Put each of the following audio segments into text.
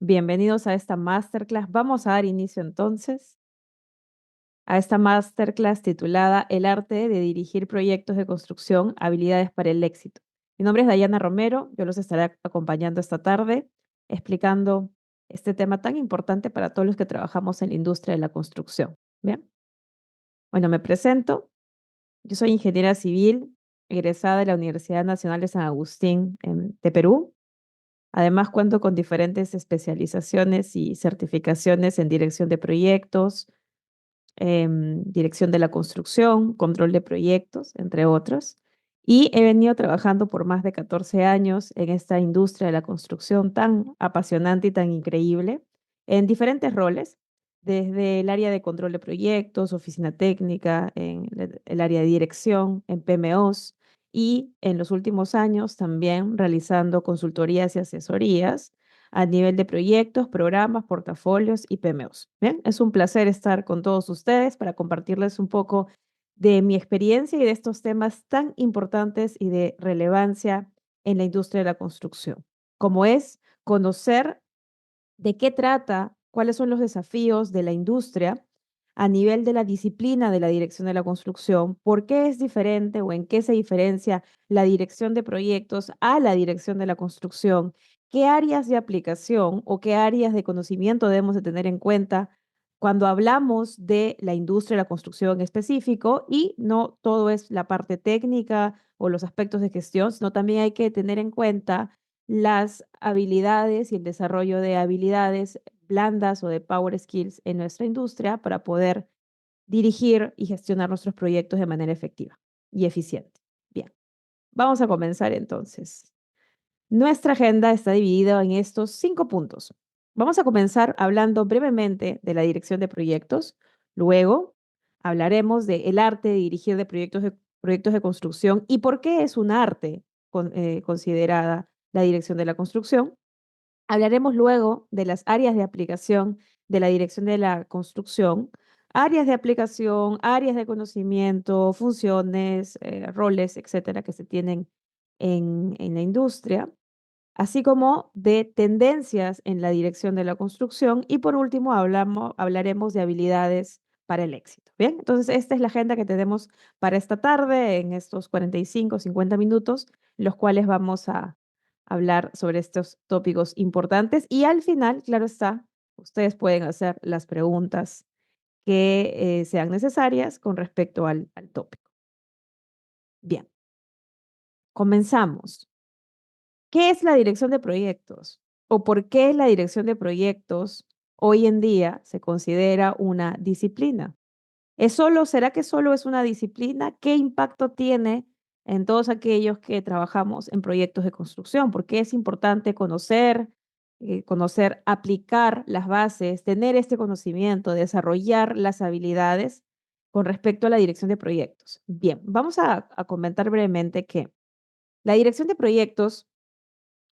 Bienvenidos a esta masterclass. Vamos a dar inicio entonces a esta masterclass titulada El arte de dirigir proyectos de construcción, habilidades para el éxito. Mi nombre es Dayana Romero, yo los estaré acompañando esta tarde explicando este tema tan importante para todos los que trabajamos en la industria de la construcción. Bien, bueno, me presento. Yo soy ingeniera civil, egresada de la Universidad Nacional de San Agustín de Perú. Además, cuento con diferentes especializaciones y certificaciones en dirección de proyectos, dirección de la construcción, control de proyectos, entre otros. Y he venido trabajando por más de 14 años en esta industria de la construcción tan apasionante y tan increíble, en diferentes roles, desde el área de control de proyectos, oficina técnica, en el área de dirección, en PMOs, y en los últimos años también realizando consultorías y asesorías a nivel de proyectos, programas, portafolios y PMOs. Bien, es un placer estar con todos ustedes para compartirles un poco de mi experiencia y de estos temas tan importantes y de relevancia en la industria de la construcción, como es conocer de qué trata, cuáles son los desafíos de la industria a nivel de la disciplina de la dirección de la construcción, por qué es diferente o en qué se diferencia la dirección de proyectos a la dirección de la construcción, qué áreas de aplicación o qué áreas de conocimiento debemos de tener en cuenta cuando hablamos de la industria de la construcción en específico, y no todo es la parte técnica o los aspectos de gestión, sino también hay que tener en cuenta las habilidades y el desarrollo de habilidades blandas o de power skills en nuestra industria para poder dirigir y gestionar nuestros proyectos de manera efectiva y eficiente. Bien, vamos a comenzar entonces. Nuestra agenda está dividida en estos 5 puntos. Vamos a comenzar hablando brevemente de la dirección de proyectos. Luego hablaremos del arte de dirigir de proyectos de construcción y por qué es un arte considerada la dirección de la construcción. Hablaremos luego de las áreas de aplicación de la dirección de la construcción, áreas de aplicación, áreas de conocimiento, funciones, roles, etcétera, que se tienen en la industria, así como de tendencias en la dirección de la construcción. Y por último, hablaremos de habilidades para el éxito. Bien, entonces esta es la agenda que tenemos para esta tarde en estos 45, 50 minutos, los cuales vamos a hablar sobre estos tópicos importantes. Y al final, claro está, ustedes pueden hacer las preguntas que sean necesarias con respecto al tópico. Bien, comenzamos. ¿Qué es la dirección de proyectos? ¿O por qué la dirección de proyectos hoy en día se considera una disciplina? ¿Será que solo es una disciplina? ¿Qué impacto tiene en todos aquellos que trabajamos en proyectos de construcción? ¿Por qué es importante conocer, aplicar las bases, tener este conocimiento, desarrollar las habilidades con respecto a la dirección de proyectos? Bien, vamos a comentar brevemente que la dirección de proyectos,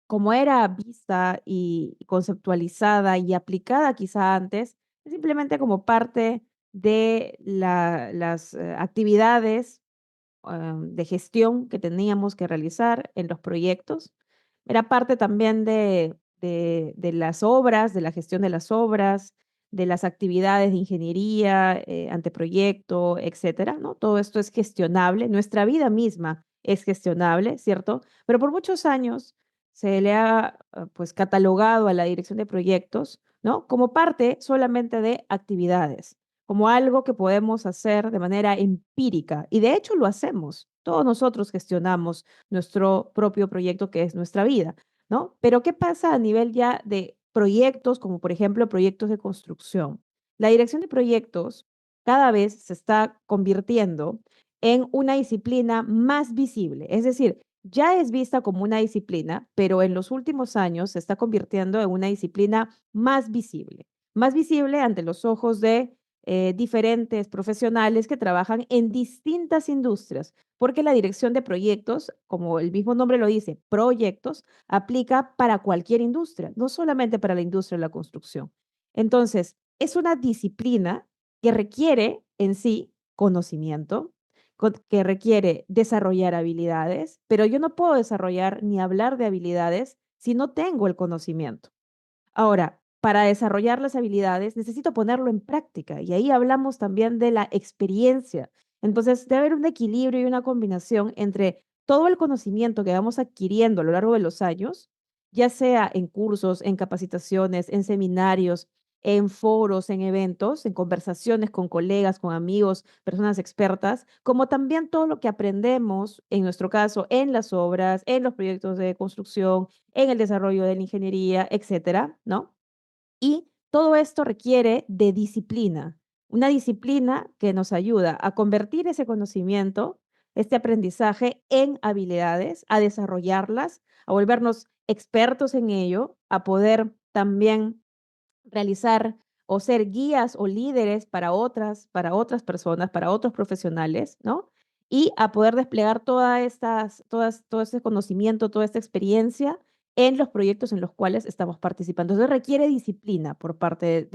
como era vista y conceptualizada y aplicada quizá antes, es simplemente como parte de las actividades de gestión que teníamos que realizar en los proyectos. Era parte también de las obras, de la gestión de las obras, de las actividades de ingeniería, anteproyecto, etcétera, ¿no? Todo esto es gestionable. Nuestra vida misma es gestionable, ¿cierto? Pero por muchos años se le ha pues catalogado a la dirección de proyectos, ¿no? Como parte solamente de actividades, como algo que podemos hacer de manera empírica. Y de hecho lo hacemos. Todos nosotros gestionamos nuestro propio proyecto, que es nuestra vida, ¿no? Pero ¿qué pasa a nivel ya de proyectos, como por ejemplo proyectos de construcción? La dirección de proyectos cada vez se está convirtiendo en una disciplina más visible. Es decir, ya es vista como una disciplina, pero en los últimos años se está convirtiendo en una disciplina más visible ante los ojos de diferentes profesionales que trabajan en distintas industrias, porque la dirección de proyectos, como el mismo nombre lo dice, proyectos, aplica para cualquier industria, no solamente para la industria de la construcción. Entonces, es una disciplina que requiere en sí conocimiento, que requiere desarrollar habilidades, pero yo no puedo desarrollar ni hablar de habilidades si no tengo el conocimiento. Ahora, para desarrollar las habilidades, necesito ponerlo en práctica. Y ahí hablamos también de la experiencia. Entonces, debe haber un equilibrio y una combinación entre todo el conocimiento que vamos adquiriendo a lo largo de los años, ya sea en cursos, en capacitaciones, en seminarios, en foros, en eventos, en conversaciones con colegas, con amigos, personas expertas, como también todo lo que aprendemos, en nuestro caso, en las obras, en los proyectos de construcción, en el desarrollo de la ingeniería, etcétera, ¿no? Y todo esto requiere de disciplina, una disciplina que nos ayuda a convertir ese conocimiento, este aprendizaje en habilidades, a desarrollarlas, a volvernos expertos en ello, a poder también realizar o ser guías o líderes para otras personas, para otros profesionales, ¿no? Y a poder desplegar todo ese conocimiento, toda esta experiencia en los proyectos en los cuales estamos participando. Entonces requiere disciplina por parte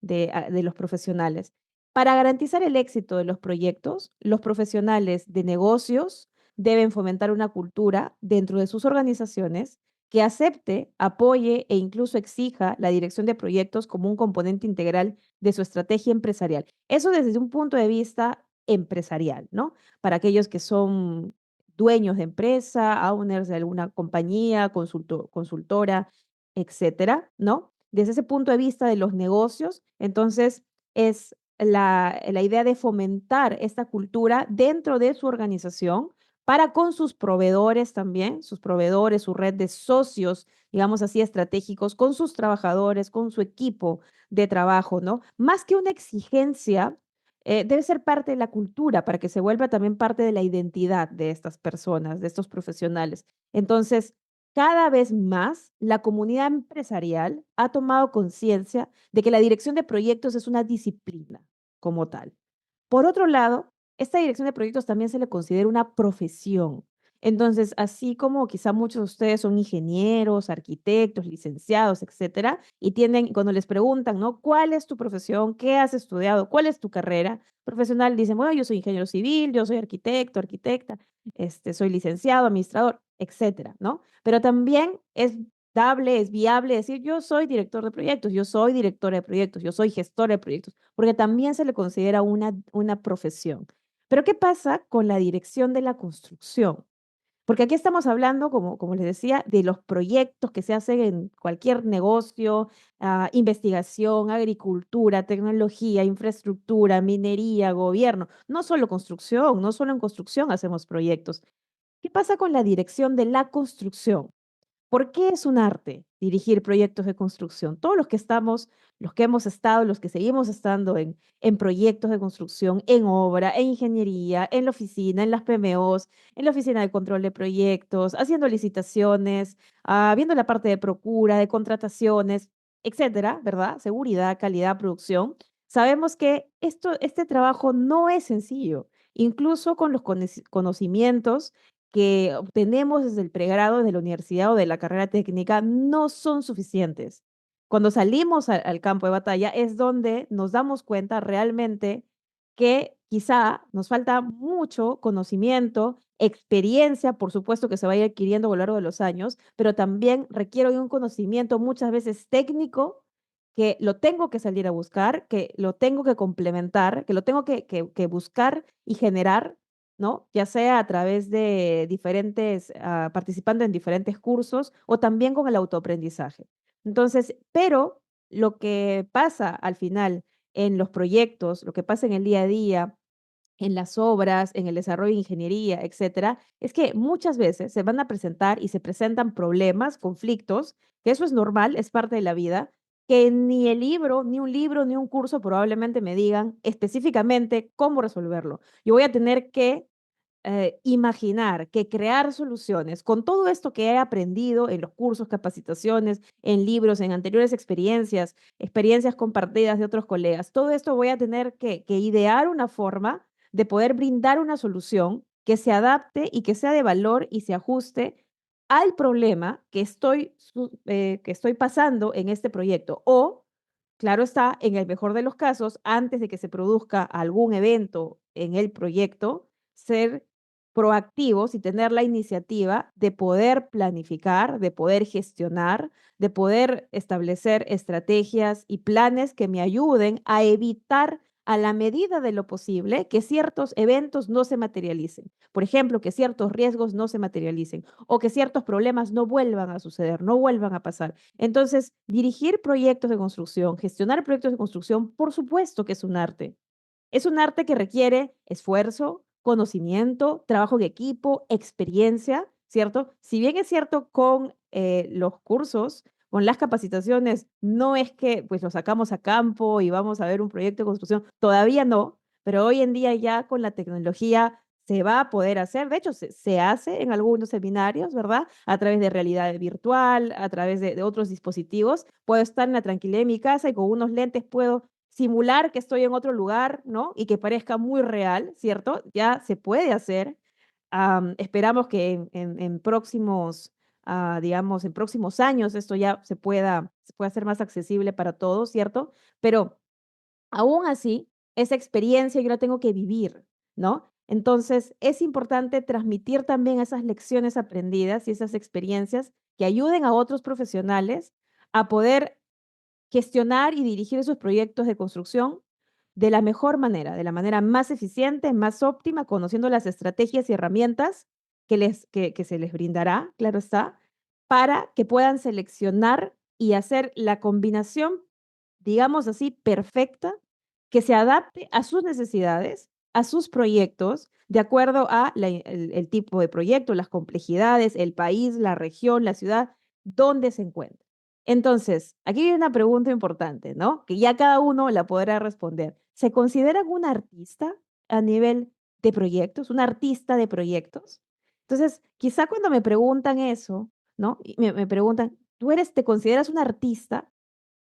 de los profesionales. Para garantizar el éxito de los proyectos, los profesionales de negocios deben fomentar una cultura dentro de sus organizaciones que acepte, apoye e incluso exija la dirección de proyectos como un componente integral de su estrategia empresarial. Eso desde un punto de vista empresarial, ¿no? Para aquellos que son dueños de empresa, owners de alguna compañía, consultora, etcétera, ¿no? Desde ese punto de vista de los negocios, entonces es la idea de fomentar esta cultura dentro de su organización para con sus proveedores también, sus proveedores, su red de socios, digamos así, estratégicos, con sus trabajadores, con su equipo de trabajo, ¿no? Más que una exigencia, debe ser parte de la cultura para que se vuelva también parte de la identidad de estas personas, de estos profesionales. Entonces, cada vez más la comunidad empresarial ha tomado conciencia de que la dirección de proyectos es una disciplina como tal. Por otro lado, esta dirección de proyectos también se le considera una profesión. Entonces, así como quizá muchos de ustedes son ingenieros, arquitectos, licenciados, etcétera, y tienen, cuando les preguntan, ¿no? ¿Cuál es tu profesión? ¿Qué has estudiado? ¿Cuál es tu carrera profesional? Dicen, bueno, yo soy ingeniero civil, yo soy arquitecto, arquitecta, soy licenciado, administrador, etcétera, ¿no? Pero también es dable, es viable decir, yo soy director de proyectos, yo soy directora de proyectos, yo soy gestora de proyectos, porque también se le considera una profesión. Pero ¿qué pasa con la dirección de la construcción? Porque aquí estamos hablando, como les decía, de los proyectos que se hacen en cualquier negocio, investigación, agricultura, tecnología, infraestructura, minería, gobierno. No solo construcción, no solo en construcción hacemos proyectos. ¿Qué pasa con la dirección de la construcción? ¿Por qué es un arte dirigir proyectos de construcción? Todos los que estamos, los que hemos estado, los que seguimos estando en proyectos de construcción, en obra, en ingeniería, en la oficina, en las PMOs, en la oficina de control de proyectos, haciendo licitaciones, viendo la parte de procura, de contrataciones, etcétera, ¿verdad? Seguridad, calidad, producción. Sabemos que este trabajo no es sencillo, incluso con los conocimientos que obtenemos desde el pregrado de la universidad o de la carrera técnica no son suficientes. Cuando salimos al campo de batalla es donde nos damos cuenta realmente que quizá nos falta mucho conocimiento, experiencia, por supuesto que se vaya adquiriendo a lo largo de los años, pero también requiero de un conocimiento muchas veces técnico que lo tengo que salir a buscar, que lo tengo que complementar, que lo tengo que buscar y generar, ¿no? Ya sea a través de diferentes, participando en diferentes cursos o también con el autoaprendizaje. Entonces, pero lo que pasa al final en los proyectos, lo que pasa en el día a día, en las obras, en el desarrollo de ingeniería, etcétera, es que muchas veces se van a presentar y se presentan problemas, conflictos, que eso es normal, es parte de la vida, que ni el libro, ni un libro, ni un curso probablemente me digan específicamente cómo resolverlo. Yo voy a tener que imaginar, que crear soluciones con todo esto que he aprendido en los cursos, capacitaciones, en libros, en anteriores experiencias, experiencias compartidas de otros colegas, todo esto voy a tener que idear una forma de poder brindar una solución que se adapte y que sea de valor y se ajuste al problema que estoy pasando en este proyecto. O, claro está, en el mejor de los casos, antes de que se produzca algún evento en el proyecto, ser proactivos y tener la iniciativa de poder planificar, de poder gestionar, de poder establecer estrategias y planes que me ayuden a evitar a la medida de lo posible que ciertos eventos no se materialicen. Por ejemplo, que ciertos riesgos no se materialicen o que ciertos problemas no vuelvan a suceder, no vuelvan a pasar. Entonces, dirigir proyectos de construcción, gestionar proyectos de construcción, por supuesto que es un arte. Es un arte que requiere esfuerzo, conocimiento, trabajo en equipo, experiencia, ¿cierto? Si bien es cierto con los cursos, con las capacitaciones, no es que pues lo sacamos a campo y vamos a ver un proyecto de construcción, todavía no, pero hoy en día ya con la tecnología se va a poder hacer, de hecho se hace en algunos seminarios, ¿verdad? A través de realidad virtual, a través de otros dispositivos, puedo estar en la tranquilidad de mi casa y con unos lentes puedo simular que estoy en otro lugar, ¿no? Y que parezca muy real, ¿cierto? Ya se puede hacer. Esperamos que en próximos, digamos, en próximos años esto ya se pueda hacer más accesible para todos, ¿cierto? Pero aún así, esa experiencia yo la tengo que vivir, ¿no? Entonces, es importante transmitir también esas lecciones aprendidas y esas experiencias que ayuden a otros profesionales a poder gestionar y dirigir sus proyectos de construcción de la mejor manera, de la manera más eficiente, más óptima, conociendo las estrategias y herramientas que se les brindará, claro está, para que puedan seleccionar y hacer la combinación, digamos así, perfecta, que se adapte a sus necesidades, a sus proyectos, de acuerdo a el tipo de proyecto, las complejidades, el país, la región, la ciudad, donde se encuentra. Entonces, aquí hay una pregunta importante, ¿no? Que ya cada uno la podrá responder. ¿Se consideran un artista a nivel de proyectos, un artista de proyectos? Entonces, quizá cuando me preguntan eso, ¿no? Y me preguntan, ¿te consideras un artista?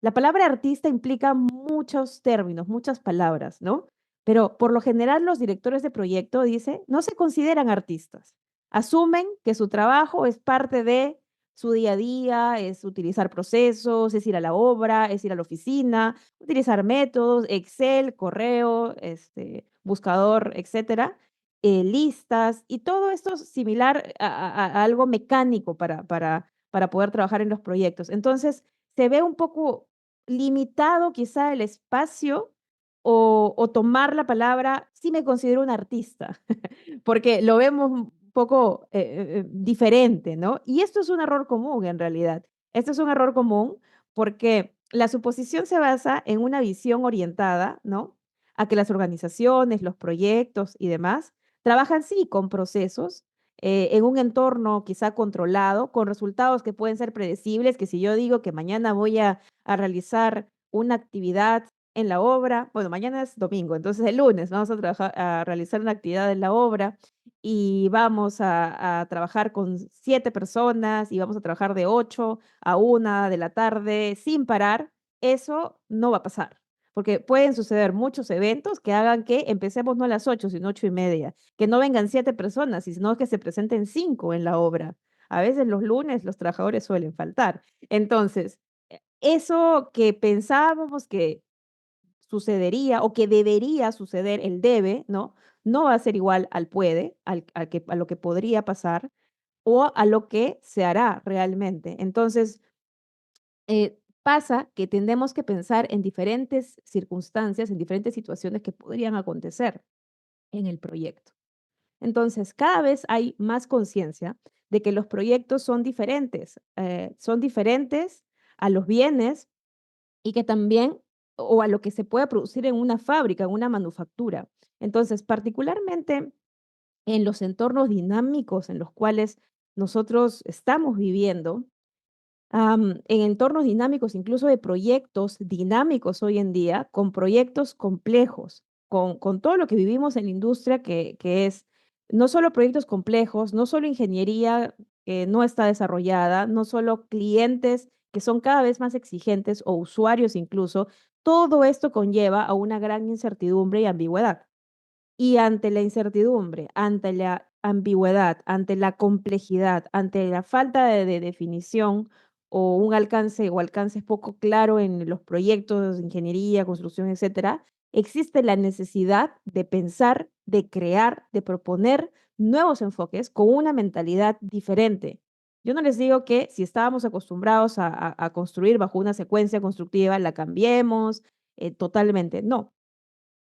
La palabra artista implica muchos términos, muchas palabras, ¿no? Pero por lo general los directores de proyecto, dice, no se consideran artistas. Asumen que su trabajo es parte de su día a día, es utilizar procesos, es ir a la obra, es ir a la oficina, utilizar métodos, Excel, correo, buscador, etcétera, listas, y todo esto es similar a algo mecánico para poder trabajar en los proyectos. Entonces, se ve un poco limitado quizá el espacio o tomar la palabra, sí me considero un artista, porque lo vemos un poco diferente, ¿no? Y esto es un error común en realidad. Esto es un error común porque la suposición se basa en una visión orientada, ¿no? A que las organizaciones, los proyectos y demás trabajan sí con procesos en un entorno quizá controlado, con resultados que pueden ser predecibles, que si yo digo que mañana voy a realizar una actividad en la obra, bueno, mañana es domingo, entonces el lunes vamos a trabajar, a realizar una actividad en la obra y vamos a trabajar con 7 personas y vamos a trabajar de 8 a 1 de la tarde sin parar, eso no va a pasar. Porque pueden suceder muchos eventos que hagan que empecemos no a las 8, sino 8:30, que no vengan 7 personas, sino que se presenten 5 en la obra. A veces los lunes los trabajadores suelen faltar. Entonces, eso que pensábamos que sucedería o que debería suceder, el debe, ¿no? No va a ser igual al puede, a lo que podría pasar o a lo que se hará realmente. Entonces, pasa que tendemos que pensar en diferentes circunstancias, en diferentes situaciones que podrían acontecer en el proyecto. Entonces, cada vez hay más conciencia de que los proyectos son diferentes a los bienes y que también, o a lo que se puede producir en una fábrica, en una manufactura. Entonces, particularmente en los entornos dinámicos en los cuales nosotros estamos viviendo, en entornos dinámicos, incluso de proyectos dinámicos hoy en día, con proyectos complejos, con todo lo que vivimos en la industria, que es no solo proyectos complejos, no solo ingeniería que no está desarrollada, no solo clientes que son cada vez más exigentes o usuarios incluso, todo esto conlleva a una gran incertidumbre y ambigüedad. Y ante la incertidumbre, ante la ambigüedad, ante la complejidad, ante la falta de definición o un alcance o alcances poco claro en los proyectos de ingeniería, construcción, etcétera, existe la necesidad de pensar, de crear, de proponer nuevos enfoques con una mentalidad diferente. Yo no les digo que si estábamos acostumbrados a construir bajo una secuencia constructiva, la cambiemos totalmente. No,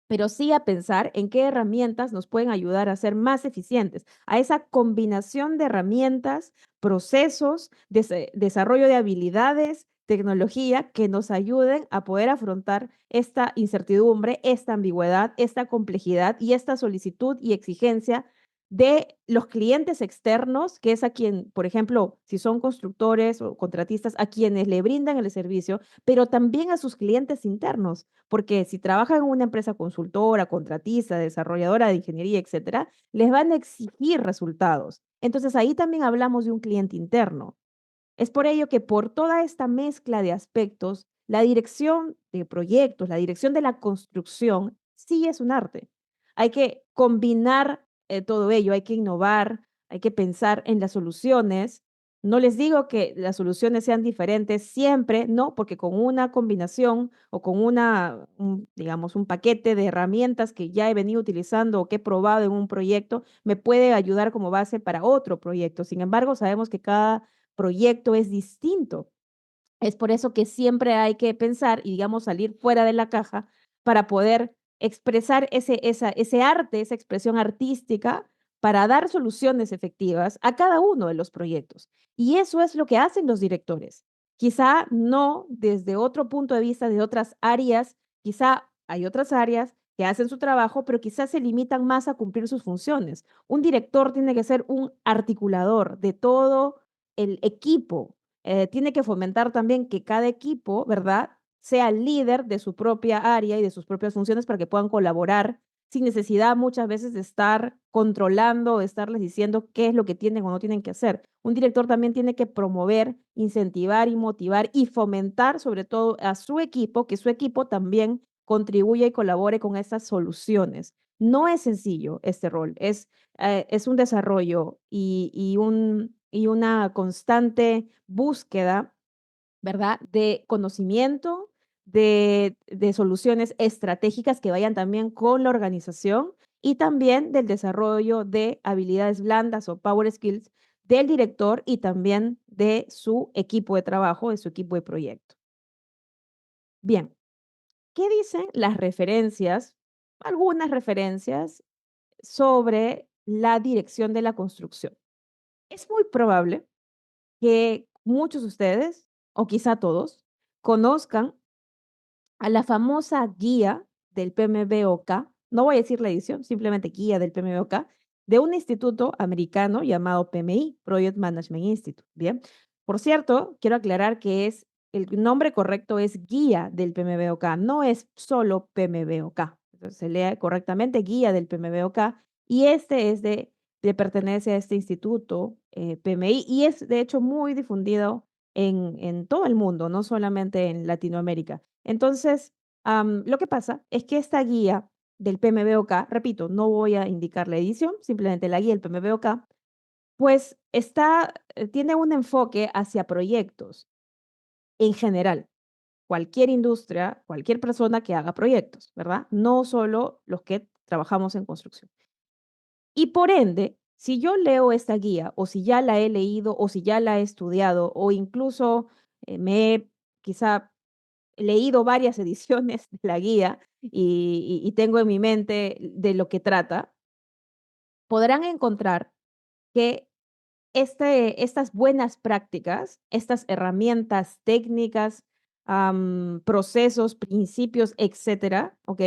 pero sí a pensar en qué herramientas nos pueden ayudar a ser más eficientes, a esa combinación de herramientas, procesos, desarrollo de habilidades, tecnología que nos ayuden a poder afrontar esta incertidumbre, esta ambigüedad, esta complejidad y esta solicitud y exigencia de los clientes externos, que es a quien, por ejemplo, si son constructores o contratistas, a quienes le brindan el servicio, pero también a sus clientes internos, porque si trabajan en una empresa consultora, contratista, desarrolladora de ingeniería, etcétera, les van a exigir resultados. Entonces ahí también hablamos de un cliente interno. Es por ello que por toda esta mezcla de aspectos, la dirección de proyectos, la dirección de la construcción, sí es un arte. Hay que combinar todo ello, hay que innovar, hay que pensar en las soluciones. No les digo que las soluciones sean diferentes siempre, no, porque con una combinación o con digamos, un paquete de herramientas que ya he venido utilizando o que he probado en un proyecto, me puede ayudar como base para otro proyecto. Sin embargo, sabemos que cada proyecto es distinto. Es por eso que siempre hay que pensar y, digamos, salir fuera de la caja para poder expresar ese arte, esa expresión artística, para dar soluciones efectivas a cada uno de los proyectos. Y eso es lo que hacen los directores. Quizá no desde otro punto de vista de otras áreas, quizá hay otras áreas que hacen su trabajo, pero quizás se limitan más a cumplir sus funciones. Un director tiene que ser un articulador de todo el equipo, tiene que fomentar también que cada equipo, ¿verdad?, sea líder de su propia área y de sus propias funciones para que puedan colaborar sin necesidad muchas veces de estar controlando o de estarles diciendo qué es lo que tienen o no tienen que hacer. Un director también tiene que promover, incentivar y motivar y fomentar sobre todo a su equipo, que su equipo también contribuya y colabore con estas soluciones. No es sencillo este rol, es un desarrollo y una constante búsqueda, ¿verdad? De conocimiento, de soluciones estratégicas que vayan también con la organización y también del desarrollo de habilidades blandas o power skills del director y también de su equipo de trabajo, de su equipo de proyecto. Bien, ¿qué dicen las referencias? Algunas referencias sobre la dirección de la construcción. Es muy probable que muchos de ustedes, o quizá todos, conozcan a la famosa guía del PMBOK, no voy a decir la edición, simplemente guía del PMBOK, de un instituto americano llamado PMI, Project Management Institute. Bien, por cierto, quiero aclarar que el nombre correcto es guía del PMBOK, no es solo PMBOK. Entonces, se lee correctamente guía del PMBOK y este es pertenece a este instituto PMI y es de hecho muy difundido en todo el mundo, no solamente en Latinoamérica. Entonces, lo que pasa es que esta guía del PMBOK, repito, no voy a indicar la edición, simplemente la guía del PMBOK, pues tiene un enfoque hacia proyectos en general. Cualquier industria, cualquier persona que haga proyectos, ¿verdad? No solo los que trabajamos en construcción. Y por ende, si yo leo esta guía o si ya la he leído o si ya la he estudiado o incluso me he quizá leído varias ediciones de la guía y tengo en mi mente de lo que trata, podrán encontrar que estas buenas prácticas, estas herramientas técnicas, procesos, principios, etcétera, ¿ok?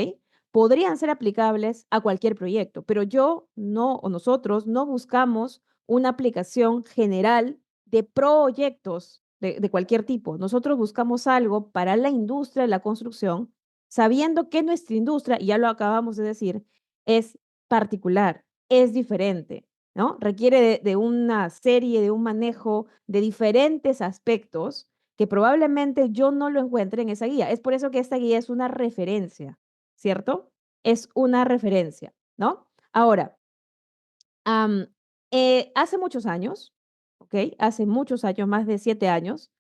Podrían ser aplicables a cualquier proyecto, pero yo no, o nosotros no buscamos una aplicación general de proyectos de cualquier tipo. Nosotros buscamos algo para la industria de la construcción, sabiendo que nuestra industria, y ya lo acabamos de decir, es particular, es diferente, ¿no? Requiere de una serie, de un manejo de diferentes aspectos que probablemente yo no lo encuentre en esa guía. Es por eso que esta guía es una referencia, ¿cierto? Es una referencia, ¿no? Ahora, am, hace muchos años, ¿ok? Hace muchos años, más de 7 años,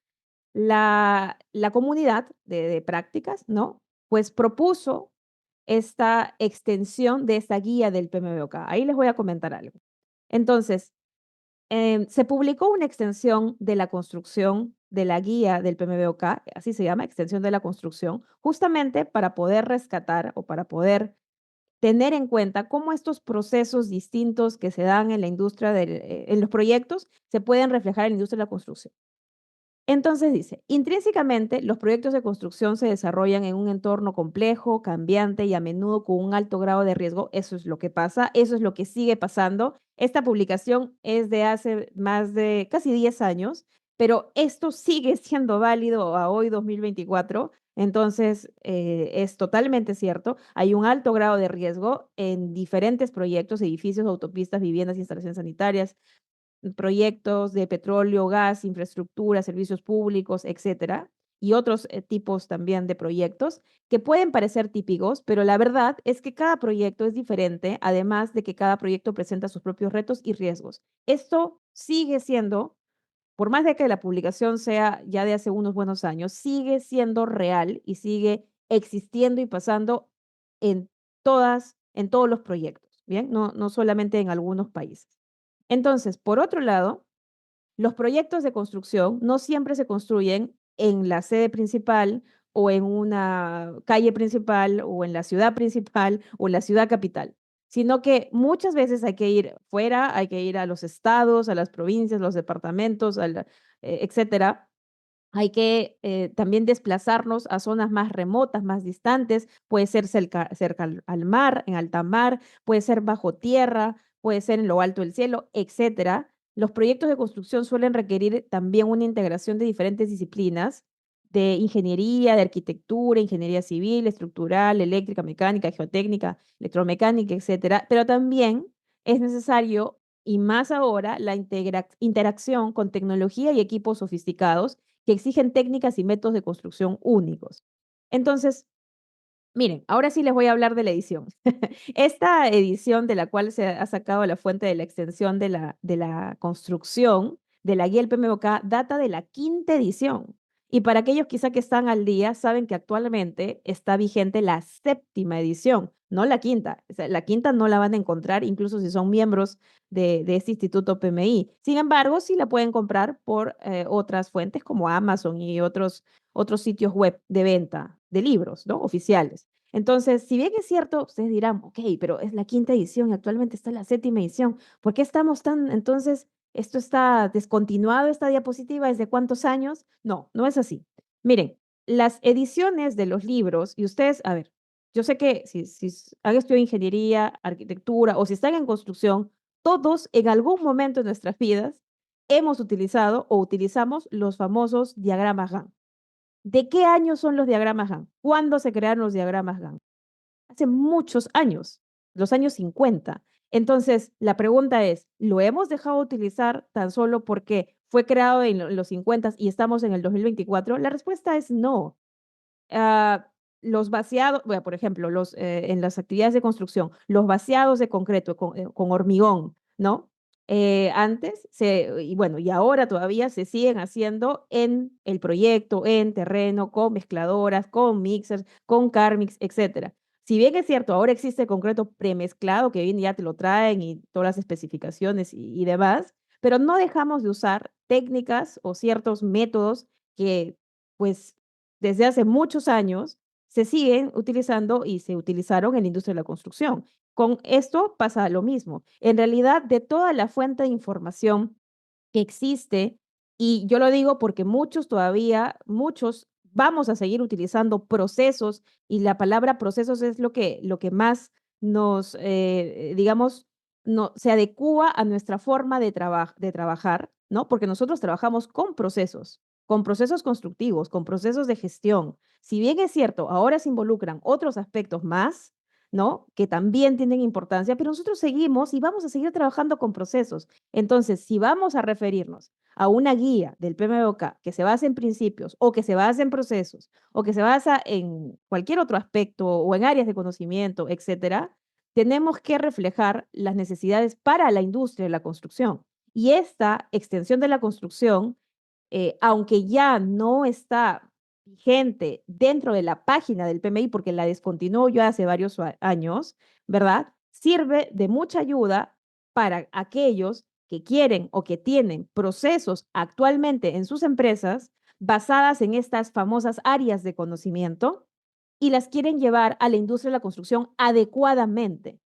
la comunidad de prácticas, ¿no? Pues propuso esta extensión de esta guía del PMBOK. Ahí les voy a comentar algo. Entonces, se publicó una extensión de la construcción de la guía del PMBOK, así se llama, extensión de la construcción, justamente para poder rescatar o para poder tener en cuenta cómo estos procesos distintos que se dan en la industria en los proyectos se pueden reflejar en la industria de la construcción. Entonces dice, intrínsecamente los proyectos de construcción se desarrollan en un entorno complejo, cambiante y a menudo con un alto grado de riesgo. Eso es lo que pasa, eso es lo que sigue pasando. Esta publicación es de hace más de casi 10 años, pero esto sigue siendo válido a hoy 2024. Entonces, es totalmente cierto. Hay un alto grado de riesgo en diferentes proyectos, edificios, autopistas, viviendas, instalaciones sanitarias, proyectos de petróleo, gas, infraestructura, servicios públicos, etcétera, y otros tipos también de proyectos que pueden parecer típicos, pero la verdad es que cada proyecto es diferente, además de que cada proyecto presenta sus propios retos y riesgos. Esto sigue siendo, por más de que la publicación sea ya de hace unos buenos años, sigue siendo real y sigue existiendo y pasando en en todos los proyectos, ¿bien? No solamente en algunos países. Entonces, por otro lado, los proyectos de construcción no siempre se construyen en la sede principal o en una calle principal o en la ciudad principal o en la ciudad capital, sino que muchas veces hay que ir fuera, hay que ir a los estados, a las provincias, los departamentos, etcétera. Hay que también desplazarnos a zonas más remotas, más distantes, puede ser cerca al mar, en alta mar, puede ser bajo tierra, puede ser en lo alto del cielo, etcétera. Los proyectos de construcción suelen requerir también una integración de diferentes disciplinas, de ingeniería, de arquitectura, ingeniería civil, estructural, eléctrica, mecánica, geotécnica, electromecánica, etcétera. Pero también es necesario, y más ahora, la interacción con tecnología y equipos sofisticados que exigen técnicas y métodos de construcción únicos. Entonces, miren, ahora sí les voy a hablar de la edición. Esta edición de la cual se ha sacado la fuente de la extensión de la construcción de la guía del PMBOK data de la quinta edición. Y para aquellos quizá que están al día, saben que actualmente está vigente la séptima edición, no la quinta. O sea, la quinta no la van a encontrar, incluso si son miembros de este instituto PMI. Sin embargo, sí la pueden comprar por otras fuentes como Amazon y otros sitios web de venta de libros, ¿no? Oficiales. Entonces, si bien es cierto, ustedes dirán, ok, pero es la quinta edición y actualmente está la séptima edición. ¿Por qué estamos tan, entonces, esto está descontinuado, esta diapositiva, ¿desde cuántos años? No, no es así. Miren, las ediciones de los libros, y ustedes, a ver, yo sé que si han estudiado ingeniería, arquitectura o si están en construcción, todos en algún momento de nuestras vidas hemos utilizado o utilizamos los famosos diagramas Gantt. ¿De qué año son los diagramas Gantt? ¿Cuándo se crearon los diagramas Gantt? Hace muchos años, los años 50. Entonces, la pregunta es, ¿lo hemos dejado de utilizar tan solo porque fue creado en los 50 y estamos en el 2024? La respuesta es no. Los vaciados, bueno, por ejemplo, en las actividades de construcción, los vaciados de concreto con hormigón, ¿no? Y bueno, y ahora todavía se siguen haciendo en el proyecto, en terreno, con mezcladoras, con mixers, con Carmix, etcétera. Si bien es cierto, ahora existe el concreto premezclado que bien ya te lo traen y todas las especificaciones y demás, pero no dejamos de usar técnicas o ciertos métodos que, pues, desde hace muchos años se siguen utilizando y se utilizaron en la industria de la construcción. Con esto pasa lo mismo. En realidad, de toda la fuente de información que existe, y yo lo digo porque muchos vamos a seguir utilizando procesos, y la palabra procesos es lo que más nos, digamos, no, se adecúa a nuestra forma de trabajar, ¿no? Porque nosotros trabajamos con procesos constructivos, con procesos de gestión. Si bien es cierto, ahora se involucran otros aspectos más, ¿no? Que también tienen importancia, pero nosotros seguimos y vamos a seguir trabajando con procesos. Entonces, si vamos a referirnos a una guía del PMBOK que se basa en principios o que se basa en procesos o que se basa en cualquier otro aspecto o en áreas de conocimiento, etcétera, tenemos que reflejar las necesidades para la industria de la construcción. Y esta extensión de la construcción, aunque ya no está vigente dentro de la página del PMI, porque la descontinuó ya hace varios años, ¿verdad? Sirve de mucha ayuda para aquellos que quieren o que tienen procesos actualmente en sus empresas basadas en estas famosas áreas de conocimiento y las quieren llevar a la industria de la construcción adecuadamente.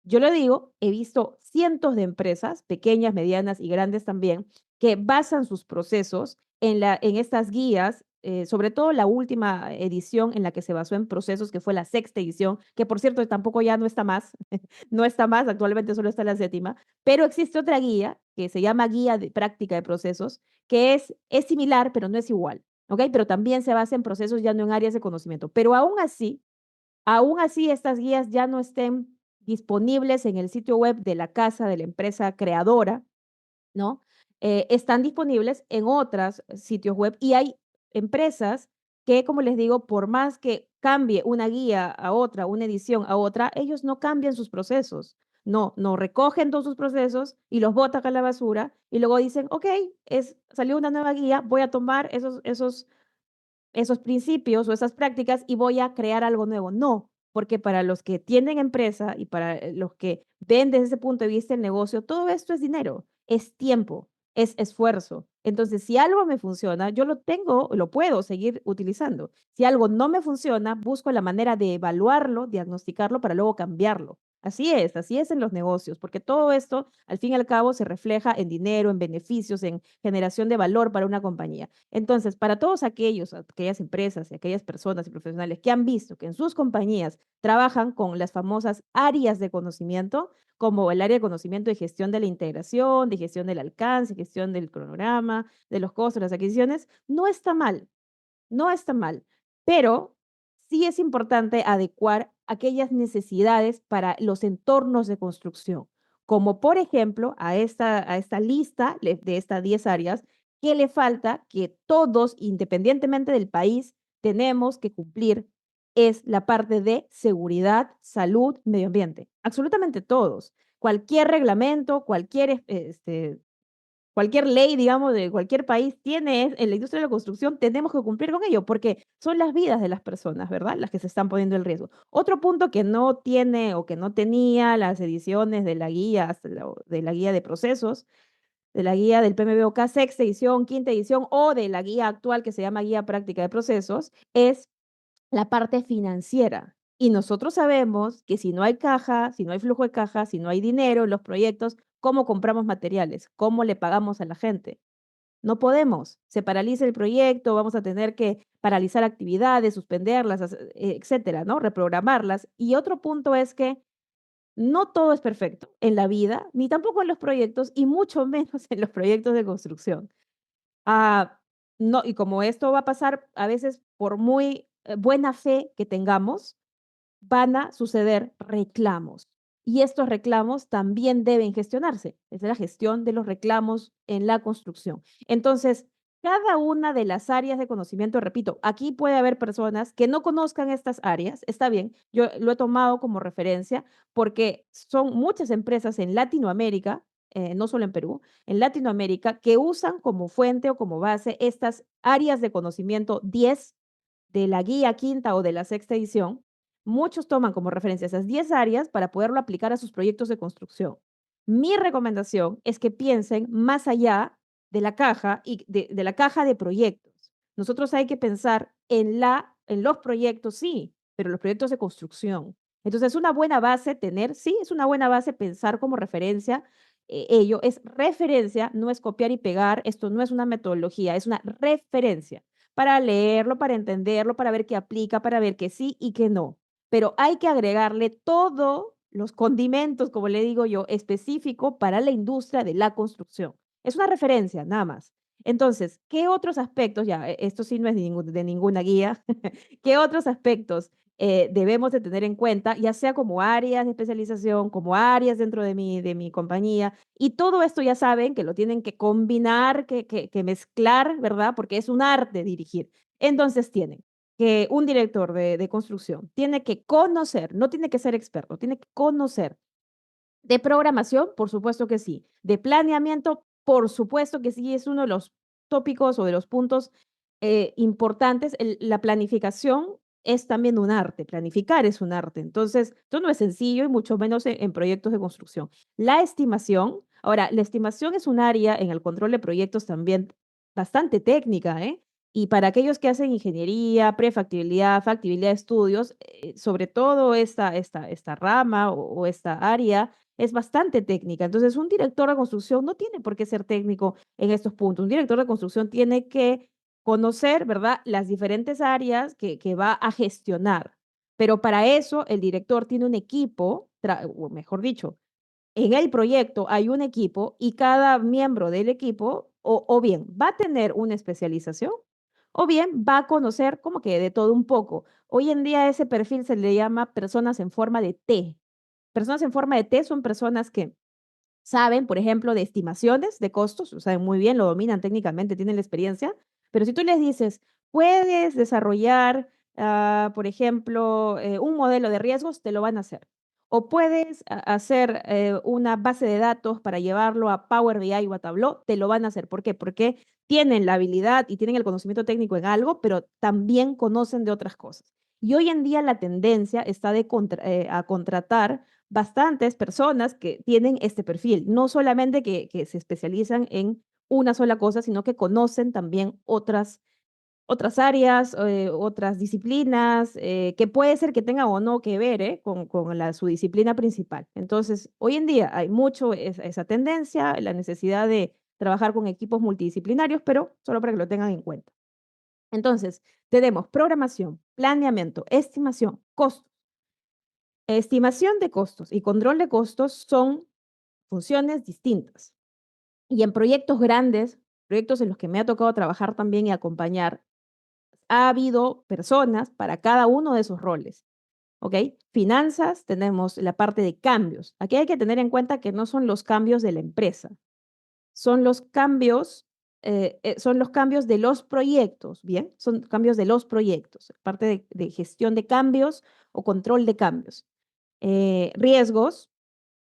Yo lo digo, he visto cientos de empresas, pequeñas, medianas y grandes también, que basan sus procesos en estas guías, sobre todo la última edición en la que se basó en procesos, que fue la sexta edición, que por cierto tampoco ya no está más, no está más, actualmente solo está la séptima, pero existe otra guía que se llama Guía de Práctica de Procesos, que es similar, pero no es igual, ¿ok? Pero también se basa en procesos, ya no en áreas de conocimiento. Pero aún así estas guías ya no estén disponibles en el sitio web de la casa de la empresa creadora, ¿no? Están disponibles en otros sitios web y hay empresas que, como les digo, por más que cambie una guía a otra, una edición a otra, ellos no cambian sus procesos. No recogen todos sus procesos y los botan a la basura y luego dicen, ok, salió una nueva guía, voy a tomar esos principios o esas prácticas y voy a crear algo nuevo. No, porque para los que tienen empresa y para los que ven desde ese punto de vista el negocio, todo esto es dinero, es tiempo, es esfuerzo. Entonces, si algo me funciona, yo lo puedo seguir utilizando. Si algo no me funciona, busco la manera de evaluarlo, diagnosticarlo para luego cambiarlo. Así es en los negocios, porque todo esto, al fin y al cabo, se refleja en dinero, en beneficios, en generación de valor para una compañía. Entonces, para todos aquellas empresas y aquellas personas y profesionales que han visto que en sus compañías trabajan con las famosas áreas de conocimiento, como el área de conocimiento de gestión de la integración, de gestión del alcance, gestión del cronograma, de los costos, las adquisiciones, no está mal, no está mal, pero sí es importante adecuar aquellas necesidades para los entornos de construcción, como por ejemplo a esta lista de estas 10 áreas que le falta que todos, independientemente del país, tenemos que cumplir, es la parte de seguridad, salud, medio ambiente. Absolutamente todos. Cualquier reglamento, cualquier ley, digamos, de cualquier país en la industria de la construcción, tenemos que cumplir con ello, porque son las vidas de las personas, ¿verdad? Las que se están poniendo en riesgo. Otro punto que no tiene o que no tenía las ediciones de la guía, de la guía de procesos, de la guía del PMBOK sexta edición, quinta edición o de la guía actual que se llama Guía Práctica de Procesos, es la parte financiera. Y nosotros sabemos que si no hay caja, si no hay flujo de caja, si no hay dinero en los proyectos, ¿cómo compramos materiales? ¿Cómo le pagamos a la gente? No podemos. Se paraliza el proyecto, vamos a tener que paralizar actividades, suspenderlas, etcétera, ¿no? Reprogramarlas. Y otro punto es que no todo es perfecto en la vida, ni tampoco en los proyectos, y mucho menos en los proyectos de construcción. Ah, no, y como esto va a pasar a veces por muy buena fe que tengamos, van a suceder reclamos. Y estos reclamos también deben gestionarse. Es la gestión de los reclamos en la construcción. Entonces, cada una de las áreas de conocimiento, repito, aquí puede haber personas que no conozcan estas áreas, está bien, yo lo he tomado como referencia porque son muchas empresas en Latinoamérica, no solo en Perú, en Latinoamérica, que usan como fuente o como base estas áreas de conocimiento 10 de la guía quinta o de la sexta edición. Muchos toman como referencia esas 10 áreas para poderlo aplicar a sus proyectos de construcción. Mi recomendación es que piensen más allá de la caja y de la caja de proyectos. Nosotros hay que pensar en los proyectos, sí, pero los proyectos de construcción. Entonces, es una buena base tener, sí, es una buena base pensar como referencia. Ello es referencia, no es copiar y pegar, esto no es una metodología, es una referencia para leerlo, para entenderlo, para ver qué aplica, para ver que sí y que no. Pero hay que agregarle todos los condimentos, como le digo yo, específico para la industria de la construcción. Es una referencia, nada más. Entonces, ¿qué otros aspectos? Ya, esto sí no es de ninguna guía. ¿Qué otros aspectos debemos de tener en cuenta, ya sea como áreas de especialización, como áreas dentro de mi compañía? Y todo esto ya saben que lo tienen que combinar, que mezclar, ¿verdad? Porque es un arte dirigir. Entonces tienen que un director de construcción tiene que conocer, no tiene que ser experto, tiene que conocer de programación, por supuesto que sí. De planeamiento, por supuesto que sí, es uno de los tópicos o de los puntos importantes, la planificación es también un arte, planificar es un arte. Entonces, esto no es sencillo y mucho menos en proyectos de construcción. La estimación, ahora, la estimación es un área en el control de proyectos también bastante técnica, ¿eh? Y para aquellos que hacen ingeniería, prefactibilidad, factibilidad de estudios, sobre todo esta rama o esta área es bastante técnica. Entonces, un director de construcción no tiene por qué ser técnico en estos puntos. Un director de construcción tiene que conocer, ¿verdad?, las diferentes áreas que va a gestionar. Pero para eso el director tiene un equipo, o mejor dicho, en el proyecto hay un equipo y cada miembro del equipo o bien va a tener una especialización o bien va a conocer como que de todo un poco. Hoy en día ese perfil se le llama personas en forma de T. Personas en forma de T son personas que saben, por ejemplo, de estimaciones de costos, o saben muy bien, lo dominan técnicamente, tienen la experiencia, pero si tú les dices, puedes desarrollar, por ejemplo, un modelo de riesgos, te lo van a hacer. O puedes hacer una base de datos para llevarlo a Power BI o a Tableau, te lo van a hacer. ¿Por qué? Porque tienen la habilidad y tienen el conocimiento técnico en algo, pero también conocen de otras cosas. Y hoy en día la tendencia está a contratar bastantes personas que tienen este perfil, no solamente que se especializan en una sola cosa, sino que conocen también otras áreas, otras disciplinas, que puede ser que tengan o no que ver con su disciplina principal. Entonces, hoy en día hay mucho esa tendencia, la necesidad de trabajar con equipos multidisciplinarios, pero solo para que lo tengan en cuenta. Entonces, tenemos programación, planeamiento, estimación, costos. Estimación de costos y control de costos son funciones distintas. Y en proyectos grandes, proyectos en los que me ha tocado trabajar también y acompañar, ha habido personas para cada uno de esos roles. ¿Ok? Finanzas, tenemos la parte de cambios. Aquí hay que tener en cuenta que no son los cambios de la empresa, son los cambios de los proyectos, ¿bien? Son cambios de los proyectos, parte de gestión de cambios o control de cambios. Riesgos,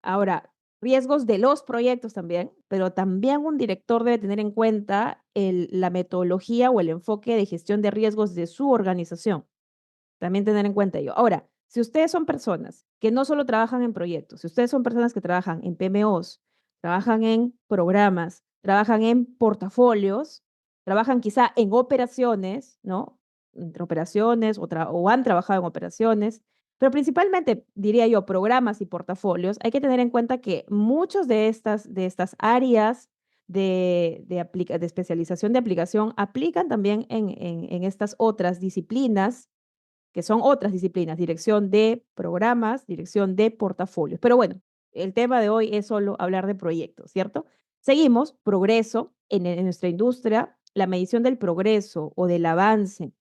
ahora, riesgos de los proyectos también, pero también un director debe tener en cuenta la metodología o el enfoque de gestión de riesgos de su organización. También tener en cuenta ello. Ahora, si ustedes son personas que no solo trabajan en proyectos, si ustedes son personas que trabajan en PMOs, trabajan en programas, trabajan en portafolios, trabajan quizá en operaciones, ¿no? Entre operaciones o han trabajado en operaciones, pero principalmente, diría yo, programas y portafolios, hay que tener en cuenta que muchos de estas áreas de especialización de aplicación aplican también en estas otras disciplinas que son otras disciplinas, dirección de programas, dirección de portafolios. Pero bueno, el tema de hoy es solo hablar de proyectos, ¿cierto? Seguimos, progreso en nuestra industria, la medición del progreso o del avance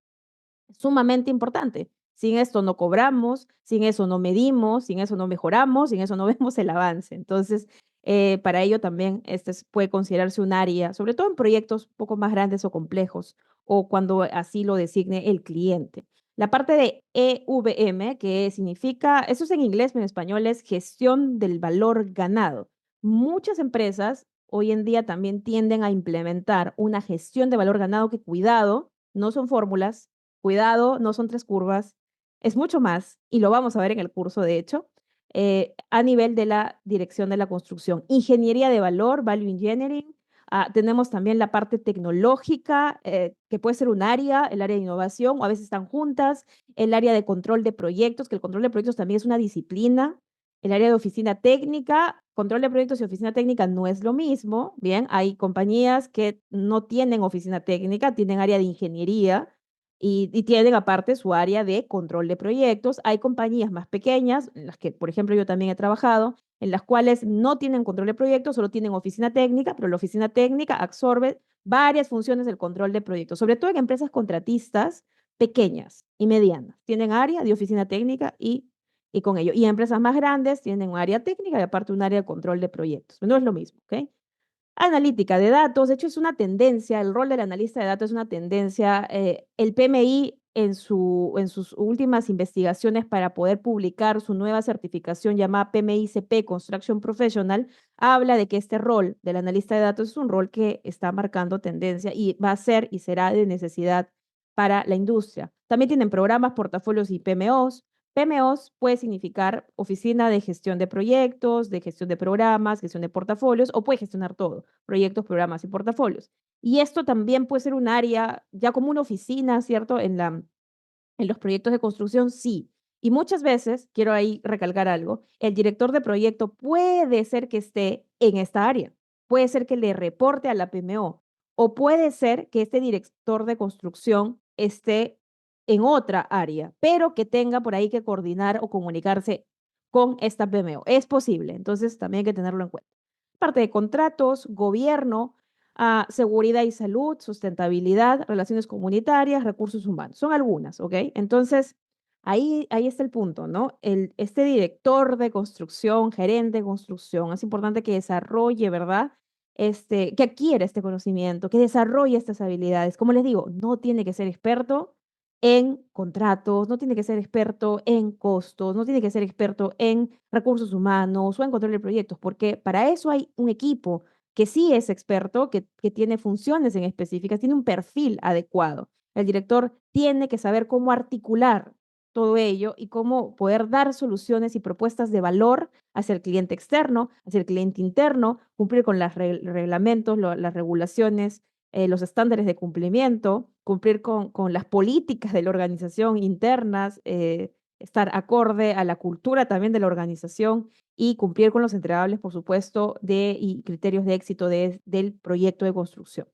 es sumamente importante. Sin esto no cobramos, sin eso no medimos, sin eso no mejoramos, sin eso no vemos el avance. Entonces, para ello también puede considerarse un área, sobre todo en proyectos un poco más grandes o complejos, o cuando así lo designe el cliente. La parte de EVM, que significa, eso es en inglés, pero en español es gestión del valor ganado. Muchas empresas hoy en día también tienden a implementar una gestión de valor ganado que, cuidado, no son fórmulas, cuidado, no son tres curvas, es mucho más, y lo vamos a ver en el curso, de hecho, a nivel de la dirección de la construcción. Ingeniería de valor, value engineering. Tenemos también la parte tecnológica, que puede ser un área, el área de innovación, o a veces están juntas, el área de control de proyectos, que el control de proyectos también es una disciplina, el área de oficina técnica, control de proyectos y oficina técnica no es lo mismo, bien, hay compañías que no tienen oficina técnica, tienen área de ingeniería, y tienen aparte su área de control de proyectos. Hay compañías más pequeñas, en las que, por ejemplo, yo también he trabajado, en las cuales no tienen control de proyectos, solo tienen oficina técnica, pero la oficina técnica absorbe varias funciones del control de proyectos, sobre todo en empresas contratistas pequeñas y medianas. Tienen área de oficina técnica y con ello. Y empresas más grandes tienen un área técnica y aparte un área de control de proyectos. No es lo mismo, ¿ok? Analítica de datos, de hecho es una tendencia, el rol del analista de datos es una tendencia. El PMI en sus últimas investigaciones para poder publicar su nueva certificación llamada PMI-CP Construction Professional, habla de que este rol del analista de datos es un rol que está marcando tendencia y va a ser y será de necesidad para la industria. También tienen programas, portafolios y PMOs. PMOs puede significar oficina de gestión de proyectos, de gestión de programas, gestión de portafolios, o puede gestionar todo, proyectos, programas y portafolios. Y esto también puede ser un área, ya como una oficina, ¿cierto? En los proyectos de construcción, sí. Y muchas veces, quiero ahí recalcar algo, el director de proyecto puede ser que esté en esta área, puede ser que le reporte a la PMO, o puede ser que este director de construcción esté en otra área, pero que tenga por ahí que coordinar o comunicarse con esta PMO. Es posible, entonces también hay que tenerlo en cuenta. Parte de contratos, gobierno, seguridad y salud, sustentabilidad, relaciones comunitarias, recursos humanos. Son algunas, ¿ok? Entonces, ahí está el punto, ¿no? Este director de construcción, gerente de construcción, es importante que desarrolle, ¿verdad? Que adquiera este conocimiento, que desarrolle estas habilidades. Como les digo, no tiene que ser experto en contratos, no tiene que ser experto en costos, no tiene que ser experto en recursos humanos o en control de proyectos, porque para eso hay un equipo que sí es experto, que tiene funciones en específicas, tiene un perfil adecuado. El director tiene que saber cómo articular todo ello y cómo poder dar soluciones y propuestas de valor hacia el cliente externo, hacia el cliente interno, cumplir con los reglamentos, las regulaciones, los estándares de cumplimiento, cumplir con las políticas de la organización internas, estar acorde a la cultura también de la organización y cumplir con los entregables, por supuesto, y criterios de éxito del proyecto de construcción.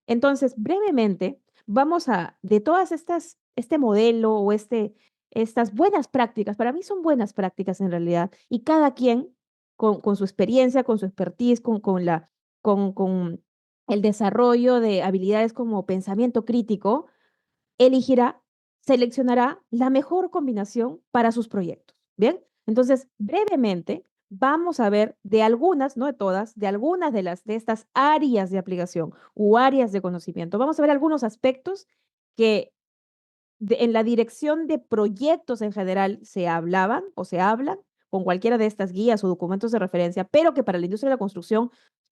Entonces, brevemente, de todas este modelo o estas buenas prácticas, para mí son buenas prácticas en realidad, y cada quien con su experiencia, con su expertise, con el desarrollo de habilidades como pensamiento crítico, elegirá, seleccionará la mejor combinación para sus proyectos. Bien, entonces brevemente vamos a ver de algunas, no de todas, de algunas de estas áreas de aplicación u áreas de conocimiento. Vamos a ver algunos aspectos que en la dirección de proyectos en general se hablaban o se hablan con cualquiera de estas guías o documentos de referencia, pero que para la industria de la construcción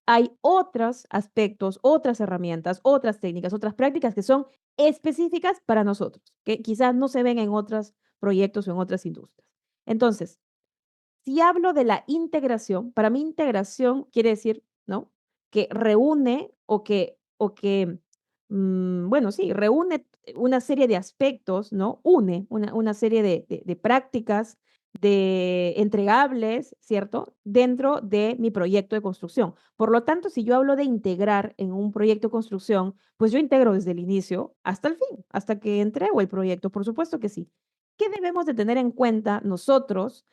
hay otros aspectos, otras herramientas, otras técnicas, otras prácticas que son específicas para nosotros, que quizás no se ven en otros proyectos o en otras industrias. Entonces, si hablo de la integración, para mí integración quiere decir, ¿no? Que reúne bueno, sí, reúne una serie de aspectos, ¿no? Une una serie de prácticas, de entregables, ¿cierto? Dentro de mi proyecto de construcción. Por lo tanto, si yo hablo de integrar en un proyecto de construcción, pues yo integro desde el inicio hasta el fin, hasta que entrego el proyecto, por supuesto que sí. ¿Qué debemos de tener en cuenta nosotros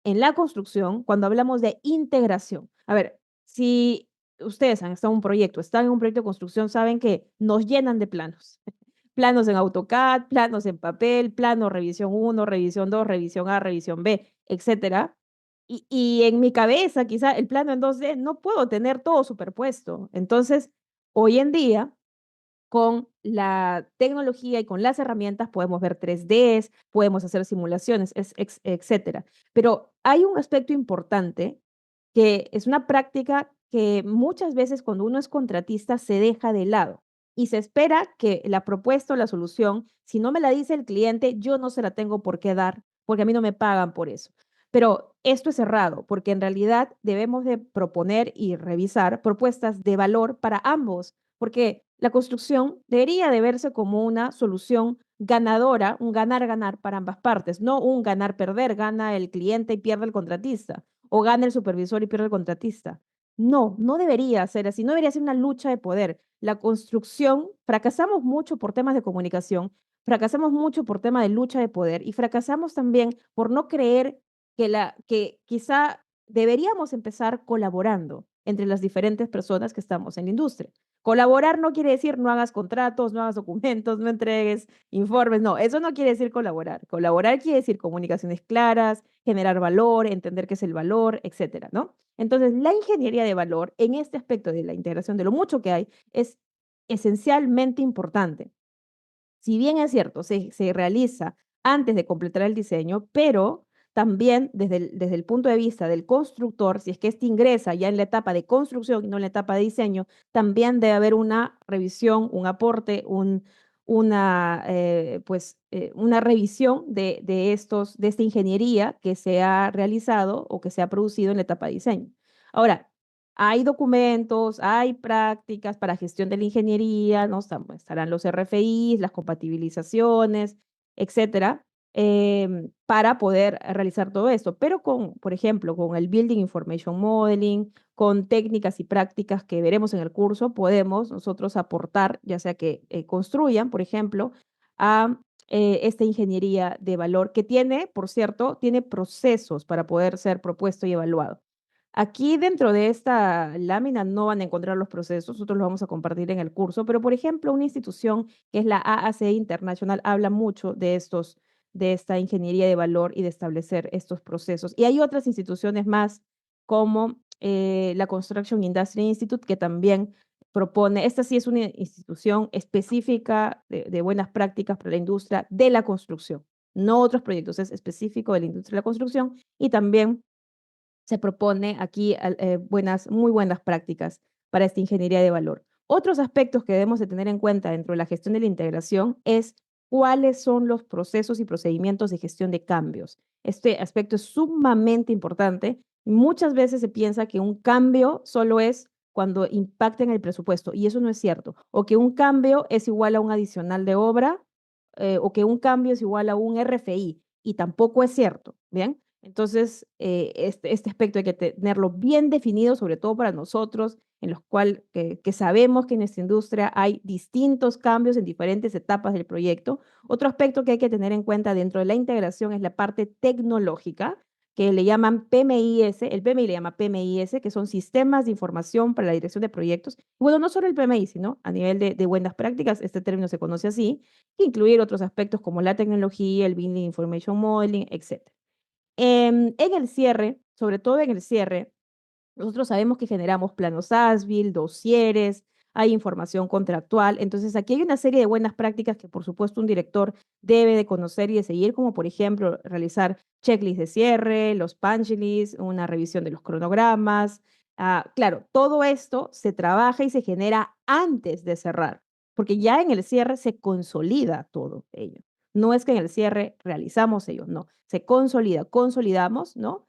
en la construcción cuando hablamos de integración? A ver, si ustedes han estado en un proyecto, están en un proyecto de construcción, saben que nos llenan de planos. Planos en AutoCAD, planos en papel, plano revisión uno, revisión 2, revisión A, revisión B, etcétera. Y en mi cabeza, quizá el plano en 2D, no puedo tener todo superpuesto. Entonces, hoy en día, con la tecnología y con las herramientas podemos ver 3Ds, podemos hacer simulaciones, etcétera. Pero hay un aspecto importante que es una práctica que muchas veces cuando uno es contratista se deja de lado y se espera que la propuesta o la solución, si no me la dice el cliente, yo no se la tengo por qué dar, porque a mí no me pagan por eso. Pero esto es errado, porque en realidad debemos de proponer y revisar propuestas de valor para ambos, porque la construcción debería de verse como una solución ganadora, un ganar-ganar para ambas partes, no un ganar-perder, gana el cliente y pierde el contratista, o gana el supervisor y pierde el contratista. No, no debería ser así, no debería ser una lucha de poder. La construcción, fracasamos mucho por temas de comunicación, fracasamos mucho por tema de lucha de poder y fracasamos también por no creer que quizá deberíamos empezar colaborando entre las diferentes personas que estamos en la industria. Colaborar no quiere decir no hagas contratos, no hagas documentos, no entregues informes, no, eso no quiere decir colaborar. Colaborar quiere decir comunicaciones claras, generar valor, entender qué es el valor, etcétera, ¿no? Entonces, la ingeniería de valor en este aspecto de la integración, de lo mucho que hay, es esencialmente importante. Si bien es cierto, se realiza antes de completar el diseño, pero también desde el punto de vista del constructor, si es que éste ingresa ya en la etapa de construcción y no en la etapa de diseño, también debe haber una revisión, un aporte, una revisión de esta ingeniería que se ha realizado o que se ha producido en la etapa de diseño. Ahora, hay documentos, hay prácticas para gestión de la ingeniería, ¿no? Estarán los RFIs, las compatibilizaciones, etcétera, para poder realizar todo esto. Pero por ejemplo, con el Building Information Modeling, con técnicas y prácticas que veremos en el curso, podemos nosotros aportar, ya sea que construyan, por ejemplo, a esta ingeniería de valor que tiene, por cierto, tiene procesos para poder ser propuesto y evaluado. Aquí dentro de esta lámina no van a encontrar los procesos, nosotros los vamos a compartir en el curso, pero por ejemplo, una institución que es la AAC International habla mucho de esta ingeniería de valor y de establecer estos procesos. Y hay otras instituciones más como la Construction Industry Institute, que también propone, esta sí es una institución específica de buenas prácticas para la industria de la construcción, no otros proyectos, es específico de la industria de la construcción y también se propone aquí muy buenas prácticas para esta ingeniería de valor. Otros aspectos que debemos de tener en cuenta dentro de la gestión de la integración es cuáles son los procesos y procedimientos de gestión de cambios. Este aspecto es sumamente importante. Muchas veces se piensa que un cambio solo es cuando impacta en el presupuesto, y eso no es cierto. O que un cambio es igual a un adicional de obra, o que un cambio es igual a un RFI, y tampoco es cierto, ¿bien? Entonces, este aspecto hay que tenerlo bien definido, sobre todo para nosotros, en los cuales que sabemos que en nuestra industria hay distintos cambios en diferentes etapas del proyecto. Otro aspecto que hay que tener en cuenta dentro de la integración es la parte tecnológica, que le llaman PMIS, el PMI le llama PMIS, que son sistemas de información para la dirección de proyectos. Bueno, no solo el PMI, sino a nivel de buenas prácticas, este término se conoce así, incluir otros aspectos como la tecnología, el Building Information Modeling, etc. En el cierre, sobre todo en el cierre, nosotros sabemos que generamos planos ASBIL, dosieres, hay información contractual. Entonces, aquí hay una serie de buenas prácticas que, por supuesto, un director debe de conocer y de seguir, como por ejemplo, realizar checklists de cierre, los punch lists, una revisión de los cronogramas. Claro, todo esto se trabaja y se genera antes de cerrar, porque ya en el cierre se consolida todo ello. No es que en el cierre realizamos ello, no, se consolida, consolidamos, ¿no?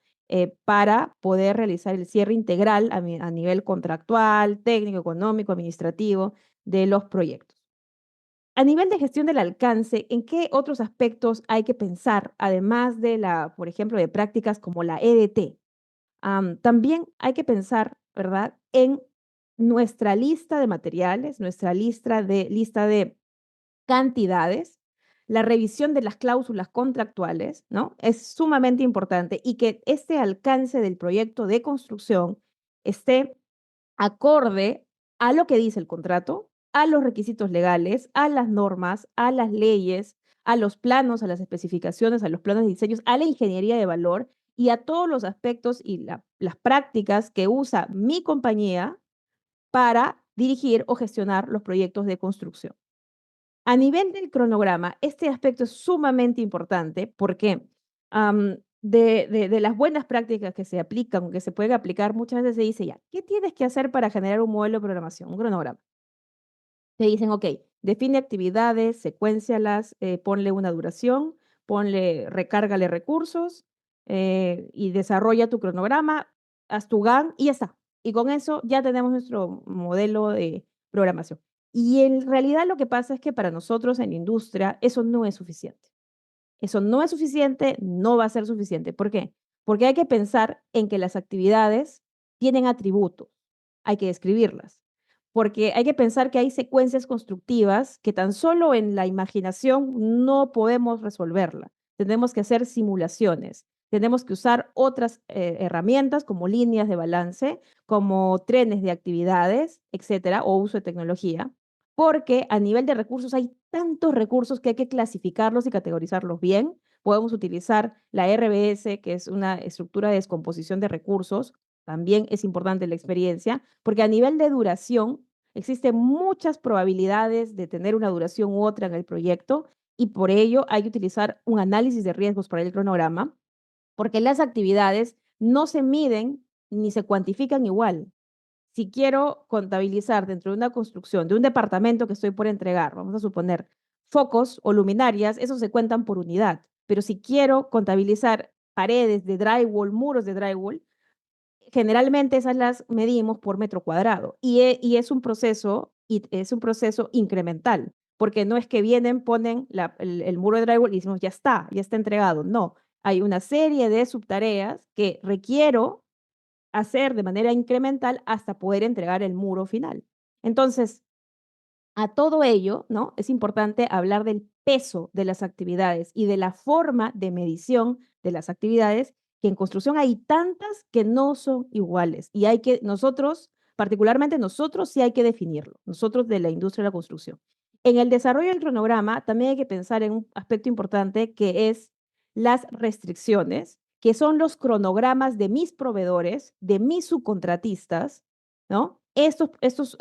Para poder realizar el cierre integral a nivel contractual, técnico, económico, administrativo de los proyectos. A nivel de gestión del alcance, ¿en qué otros aspectos hay que pensar, además de por ejemplo, de prácticas como la EDT? También hay que pensar, ¿verdad?, en nuestra lista de materiales, nuestra lista de cantidades, la revisión de las cláusulas contractuales, ¿no? Es sumamente importante y que este alcance del proyecto de construcción esté acorde a lo que dice el contrato, a los requisitos legales, a las normas, a las leyes, a los planos, a las especificaciones, a los planos de diseños, a la ingeniería de valor y a todos los aspectos y las prácticas que usa mi compañía para dirigir o gestionar los proyectos de construcción. A nivel del cronograma, este aspecto es sumamente importante porque de las buenas prácticas que se aplican o que se pueden aplicar, muchas veces se dice ya, ¿qué tienes que hacer para generar un modelo de programación, un cronograma? Te dicen, ok, define actividades, secuéncialas, ponle una duración, recárgale recursos y desarrolla tu cronograma, haz tu GAN y ya está. Y con eso ya tenemos nuestro modelo de programación. Y en realidad lo que pasa es que para nosotros en la industria eso no es suficiente. Eso no es suficiente, no va a ser suficiente. ¿Por qué? Porque hay que pensar en que las actividades tienen atributos, hay que describirlas, porque hay que pensar que hay secuencias constructivas que tan solo en la imaginación no podemos resolverla. Tenemos que hacer simulaciones, tenemos que usar otras herramientas como líneas de balance, como trenes de actividades, etcétera, o uso de tecnología, porque a nivel de recursos hay tantos recursos que hay que clasificarlos y categorizarlos bien. Podemos utilizar la RBS, que es una estructura de descomposición de recursos. También es importante la experiencia, porque a nivel de duración existen muchas probabilidades de tener una duración u otra en el proyecto y por ello hay que utilizar un análisis de riesgos para el cronograma, porque las actividades no se miden ni se cuantifican igual. Si quiero contabilizar dentro de una construcción, de un departamento que estoy por entregar, vamos a suponer focos o luminarias, esos se cuentan por unidad. Pero si quiero contabilizar paredes de drywall, muros de drywall, generalmente esas las medimos por metro cuadrado y es un proceso incremental, porque no es que vienen, ponen el muro de drywall y decimos, ya está entregado. No, hay una serie de subtareas que requiero hacer de manera incremental hasta poder entregar el muro final. Entonces, a todo ello, ¿no? Es importante hablar del peso de las actividades y de la forma de medición de las actividades, que en construcción hay tantas que no son iguales y nosotros, particularmente nosotros, sí hay que definirlo, nosotros de la industria de la construcción. En el desarrollo del cronograma también hay que pensar en un aspecto importante que es las restricciones, que son los cronogramas de mis proveedores, de mis subcontratistas, ¿no? Estos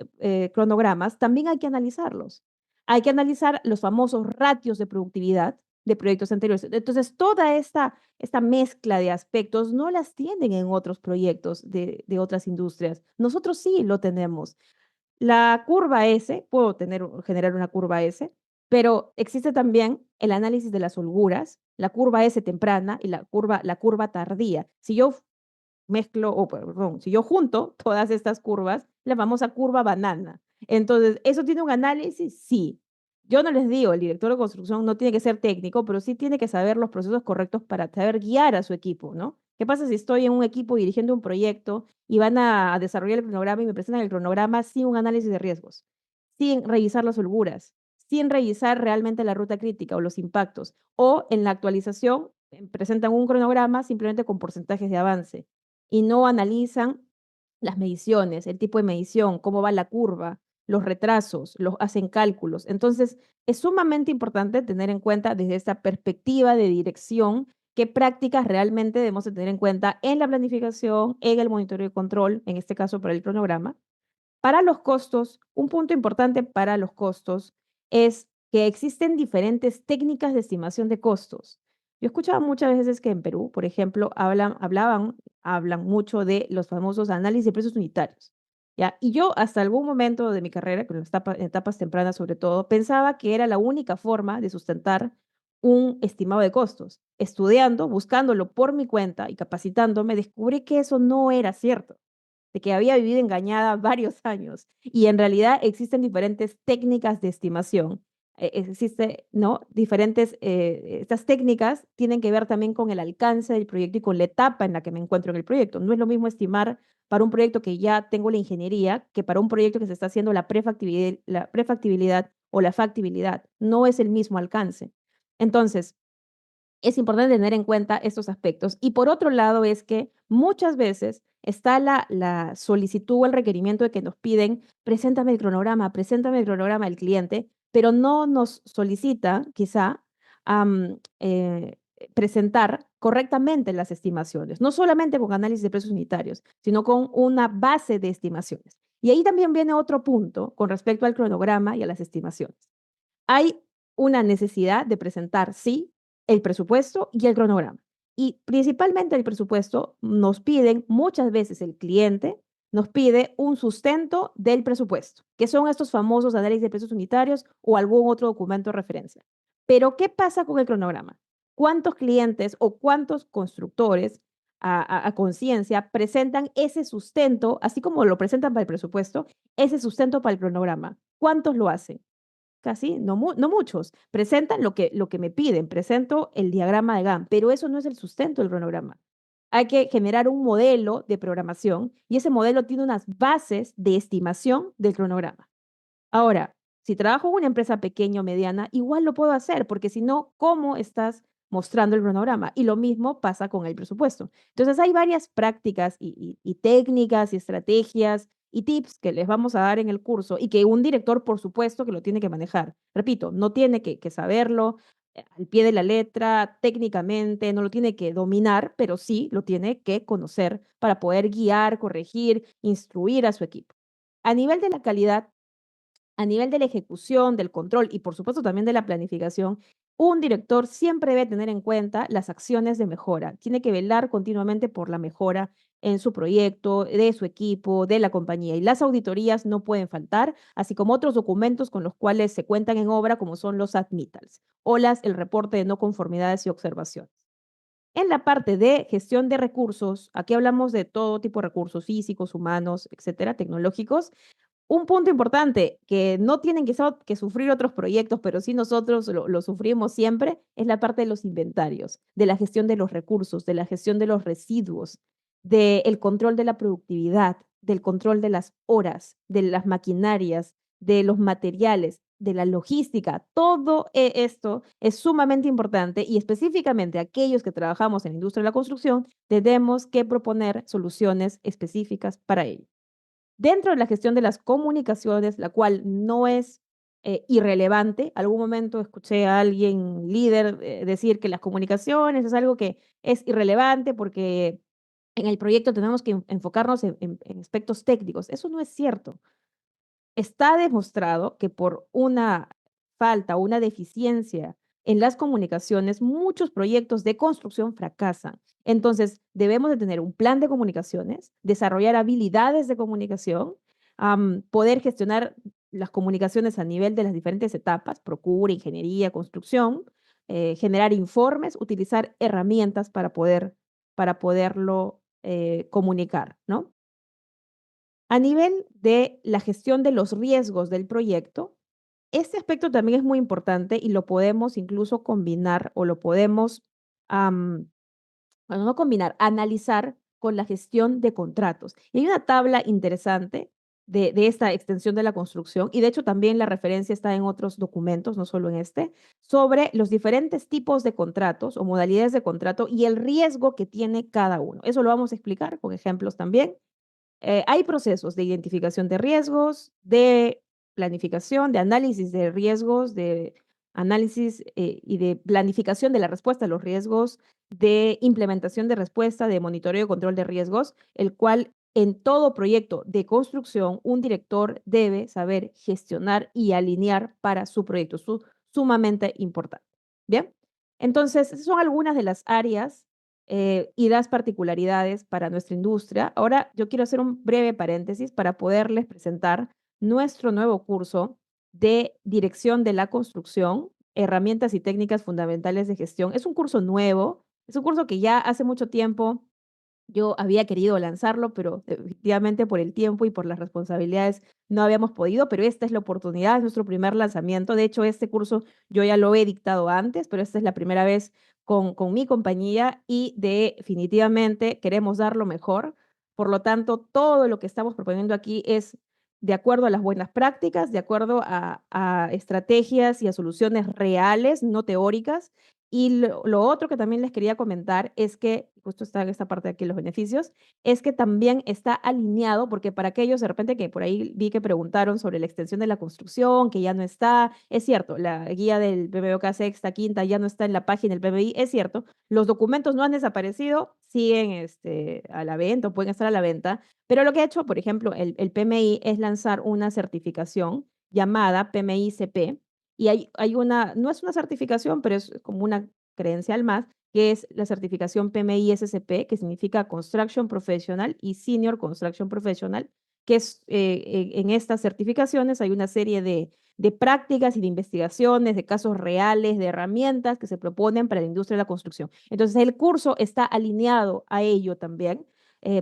cronogramas también hay que analizarlos. Hay que analizar los famosos ratios de productividad de proyectos anteriores. Entonces, toda esta mezcla de aspectos no las tienen en otros proyectos de otras industrias. Nosotros sí lo tenemos. La curva S, generar una curva S, pero existe también el análisis de las holguras, la curva S temprana y la curva tardía. Si yo perdón, si yo junto todas estas curvas, la famosa curva banana. Entonces, ¿eso tiene un análisis? Sí. Yo no les digo, el director de construcción no tiene que ser técnico, pero sí tiene que saber los procesos correctos para saber guiar a su equipo, ¿no? ¿Qué pasa si estoy en un equipo dirigiendo un proyecto y van a desarrollar el cronograma y me presentan el cronograma sin un análisis de riesgos, sin revisar las holguras, sin revisar realmente la ruta crítica o los impactos, o en la actualización presentan un cronograma simplemente con porcentajes de avance y no analizan las mediciones, el tipo de medición, cómo va la curva, los retrasos, hacen cálculos? Entonces, es sumamente importante tener en cuenta desde esta perspectiva de dirección qué prácticas realmente debemos de tener en cuenta en la planificación, en el monitoreo y control, en este caso para el cronograma. Para los costos, un punto importante para los costos es que existen diferentes técnicas de estimación de costos. Yo escuchaba muchas veces que en Perú, por ejemplo, hablan mucho de los famosos análisis de precios unitarios, ¿ya? Y yo hasta algún momento de mi carrera, con las etapas tempranas sobre todo, pensaba que era la única forma de sustentar un estimado de costos. Estudiando, buscándolo por mi cuenta y capacitándome, descubrí que eso no era cierto, de que había vivido engañada varios años y en realidad existen diferentes técnicas de estimación. Existe, ¿no? Estas técnicas tienen que ver también con el alcance del proyecto y con la etapa en la que me encuentro en el proyecto. No es lo mismo estimar para un proyecto que ya tengo la ingeniería que para un proyecto que se está haciendo la prefactibilidad o la factibilidad. No es el mismo alcance. Entonces, es importante tener en cuenta estos aspectos. Y por otro lado es que muchas veces está la solicitud o el requerimiento de que nos piden, preséntame el cronograma del cliente, pero no nos solicita quizá presentar correctamente las estimaciones, no solamente con análisis de precios unitarios, sino con una base de estimaciones. Y ahí también viene otro punto con respecto al cronograma y a las estimaciones. Hay una necesidad de presentar, sí, el presupuesto y el cronograma. Y principalmente el presupuesto nos piden, muchas veces el cliente nos pide un sustento del presupuesto, que son estos famosos análisis de precios unitarios o algún otro documento de referencia. Pero, ¿qué pasa con el cronograma? ¿Cuántos clientes o cuántos constructores a conciencia presentan ese sustento, así como lo presentan para el presupuesto, ese sustento para el cronograma? ¿Cuántos lo hacen? Casi, no muchos. Presentan lo que me piden, presento el diagrama de Gantt, pero eso no es el sustento del cronograma. Hay que generar un modelo de programación y ese modelo tiene unas bases de estimación del cronograma. Ahora, si trabajo en una empresa pequeña o mediana, igual lo puedo hacer, porque si no, ¿cómo estás mostrando el cronograma? Y lo mismo pasa con el presupuesto. Entonces, hay varias prácticas y técnicas y estrategias y tips que les vamos a dar en el curso y que un director, por supuesto, que lo tiene que manejar. Repito, no tiene que saberlo al pie de la letra, técnicamente, no lo tiene que dominar, pero sí lo tiene que conocer para poder guiar, corregir, instruir a su equipo. A nivel de la calidad, a nivel de la ejecución, del control y por supuesto también de la planificación, Un director siempre debe tener en cuenta las acciones de mejora. Tiene que velar continuamente por la mejora en su proyecto, de su equipo, de la compañía. Y las auditorías no pueden faltar, así como otros documentos con los cuales se cuentan en obra, como son los admittals o el reporte de no conformidades y observaciones. En la parte de gestión de recursos, aquí hablamos de todo tipo de recursos físicos, humanos, etcétera, tecnológicos. Un punto importante que no tienen que sufrir otros proyectos, pero sí nosotros lo sufrimos siempre, es la parte de los inventarios, de la gestión de los recursos, de la gestión de los residuos, del control de la productividad, del control de las horas, de las maquinarias, de los materiales, de la logística. Todo esto es sumamente importante y específicamente aquellos que trabajamos en la industria de la construcción, tenemos que proponer soluciones específicas para ello. Dentro de la gestión de las comunicaciones, la cual no es irrelevante, algún momento escuché a alguien líder decir que las comunicaciones es algo que es irrelevante porque en el proyecto tenemos que enfocarnos en aspectos técnicos. Eso no es cierto. Está demostrado que por una falta o una deficiencia en las comunicaciones, muchos proyectos de construcción fracasan. Entonces, debemos de tener un plan de comunicaciones, desarrollar habilidades de comunicación, poder gestionar las comunicaciones a nivel de las diferentes etapas, procura, ingeniería, construcción, generar informes, utilizar herramientas para poderlo comunicar, ¿no? A nivel de la gestión de los riesgos del proyecto, este aspecto también es muy importante y lo podemos incluso combinar o lo podemos, bueno, no combinar, analizar con la gestión de contratos. Y hay una tabla interesante de esta extensión de la construcción, y de hecho también la referencia está en otros documentos, no solo en este, sobre los diferentes tipos de contratos o modalidades de contrato y el riesgo que tiene cada uno. Eso lo vamos a explicar con ejemplos también. Hay procesos de identificación de riesgos, de planificación, de análisis de riesgos, de análisis y de planificación de la respuesta a los riesgos, de implementación de respuesta, de monitoreo y control de riesgos, el cual en todo proyecto de construcción un director debe saber gestionar y alinear para su proyecto. Sumamente importante. Bien, entonces, esas son algunas de las áreas y las particularidades para nuestra industria. Ahora yo quiero hacer un breve paréntesis para poderles presentar nuestro nuevo curso de Dirección de la Construcción, Herramientas y Técnicas Fundamentales de Gestión. Es un curso nuevo, es un curso que ya hace mucho tiempo yo había querido lanzarlo, pero efectivamente por el tiempo y por las responsabilidades no habíamos podido, pero esta es la oportunidad, es nuestro primer lanzamiento. De hecho, este curso yo ya lo he dictado antes, pero esta es la primera vez con mi compañía y definitivamente queremos dar lo mejor. Por lo tanto, todo lo que estamos proponiendo aquí es de acuerdo a las buenas prácticas, de acuerdo a estrategias y a soluciones reales, no teóricas, y lo otro que también les quería comentar es que, justo está en esta parte de aquí, los beneficios, es que también está alineado, porque para aquellos de repente que por ahí vi que preguntaron sobre la extensión de la construcción, que ya no está, es cierto, la guía del PMBOK sexta, quinta ya no está en la página del PMI, es cierto, los documentos no han desaparecido, siguen a la venta o pueden estar a la venta, pero lo que ha hecho, por ejemplo, el PMI es lanzar una certificación llamada PMI-CP, y hay una, no es una certificación, pero es como una credencial más, que es la certificación PMI-SCP, que significa Construction Professional y Senior Construction Professional, que es, en estas certificaciones hay una serie de prácticas y de investigaciones, de casos reales, de herramientas que se proponen para la industria de la construcción. Entonces, el curso está alineado a ello también.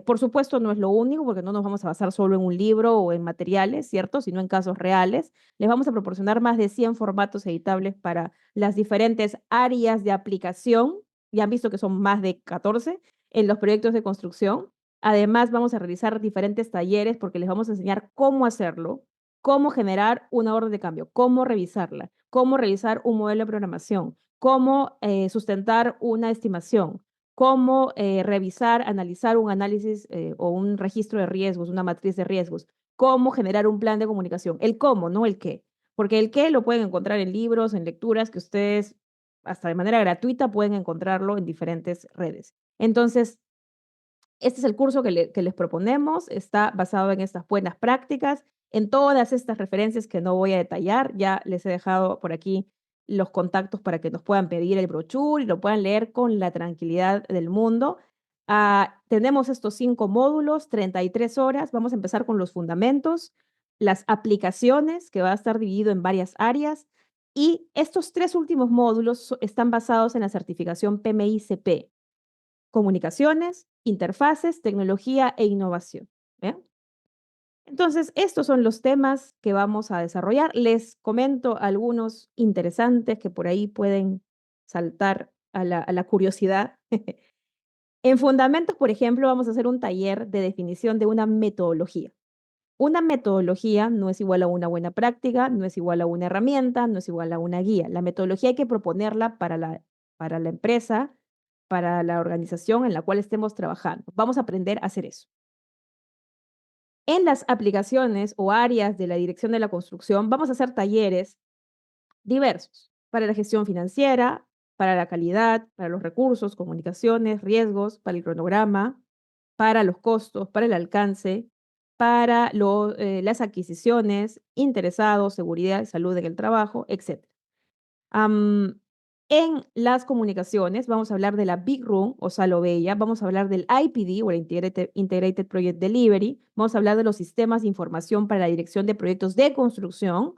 Por supuesto, no es lo único, porque no nos vamos a basar solo en un libro o en materiales, ¿cierto? Sino en casos reales. Les vamos a proporcionar más de 100 formatos editables para las diferentes áreas de aplicación. Ya han visto que son más de 14 en los proyectos de construcción. Además, vamos a realizar diferentes talleres porque les vamos a enseñar cómo hacerlo, cómo generar una orden de cambio, cómo revisarla, cómo revisar un modelo de programación, cómo sustentar una estimación, cómo revisar, analizar un análisis o un registro de riesgos, una matriz de riesgos, cómo generar un plan de comunicación, el cómo, no el qué, porque el qué lo pueden encontrar en libros, en lecturas que ustedes hasta de manera gratuita pueden encontrarlo en diferentes redes. Entonces, este es el curso que les proponemos, está basado en estas buenas prácticas, en todas estas referencias que no voy a detallar, ya les he dejado por aquí los contactos para que nos puedan pedir el brochure y lo puedan leer con la tranquilidad del mundo. Tenemos estos 5 módulos, 33 horas. Vamos a empezar con los fundamentos, las aplicaciones, que va a estar dividido en varias áreas. Y estos 3 últimos módulos están basados en la certificación PMI-CP, comunicaciones, interfaces, tecnología e innovación. ¿Bien? Entonces, estos son los temas que vamos a desarrollar. Les comento algunos interesantes que por ahí pueden saltar a la curiosidad. En fundamentos, por ejemplo, vamos a hacer un taller de definición de una metodología. Una metodología no es igual a una buena práctica, no es igual a una herramienta, no es igual a una guía. La metodología hay que proponerla para la empresa, para la organización en la cual estemos trabajando. Vamos a aprender a hacer eso. En las aplicaciones o áreas de la dirección de la construcción, vamos a hacer talleres diversos para la gestión financiera, para la calidad, para los recursos, comunicaciones, riesgos, para el cronograma, para los costos, para el alcance, para las adquisiciones, interesados, seguridad y salud en el trabajo, etc. En las comunicaciones vamos a hablar de la Big Room o Sala Bella, vamos a hablar del IPD o el Integrated Project Delivery, vamos a hablar de los sistemas de información para la dirección de proyectos de construcción,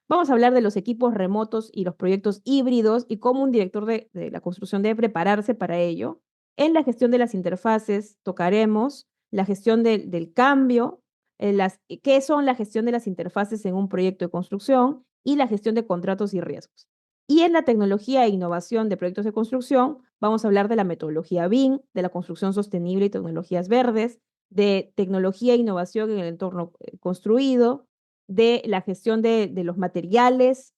vamos a hablar de los equipos remotos y los proyectos híbridos y cómo un director de la construcción debe prepararse para ello. En la gestión de las interfaces tocaremos la gestión del cambio, qué son la gestión de las interfaces en un proyecto de construcción y la gestión de contratos y riesgos. Y en la tecnología e innovación de proyectos de construcción, vamos a hablar de la metodología BIM, de la construcción sostenible y tecnologías verdes, de tecnología e innovación en el entorno construido, de la gestión de los materiales,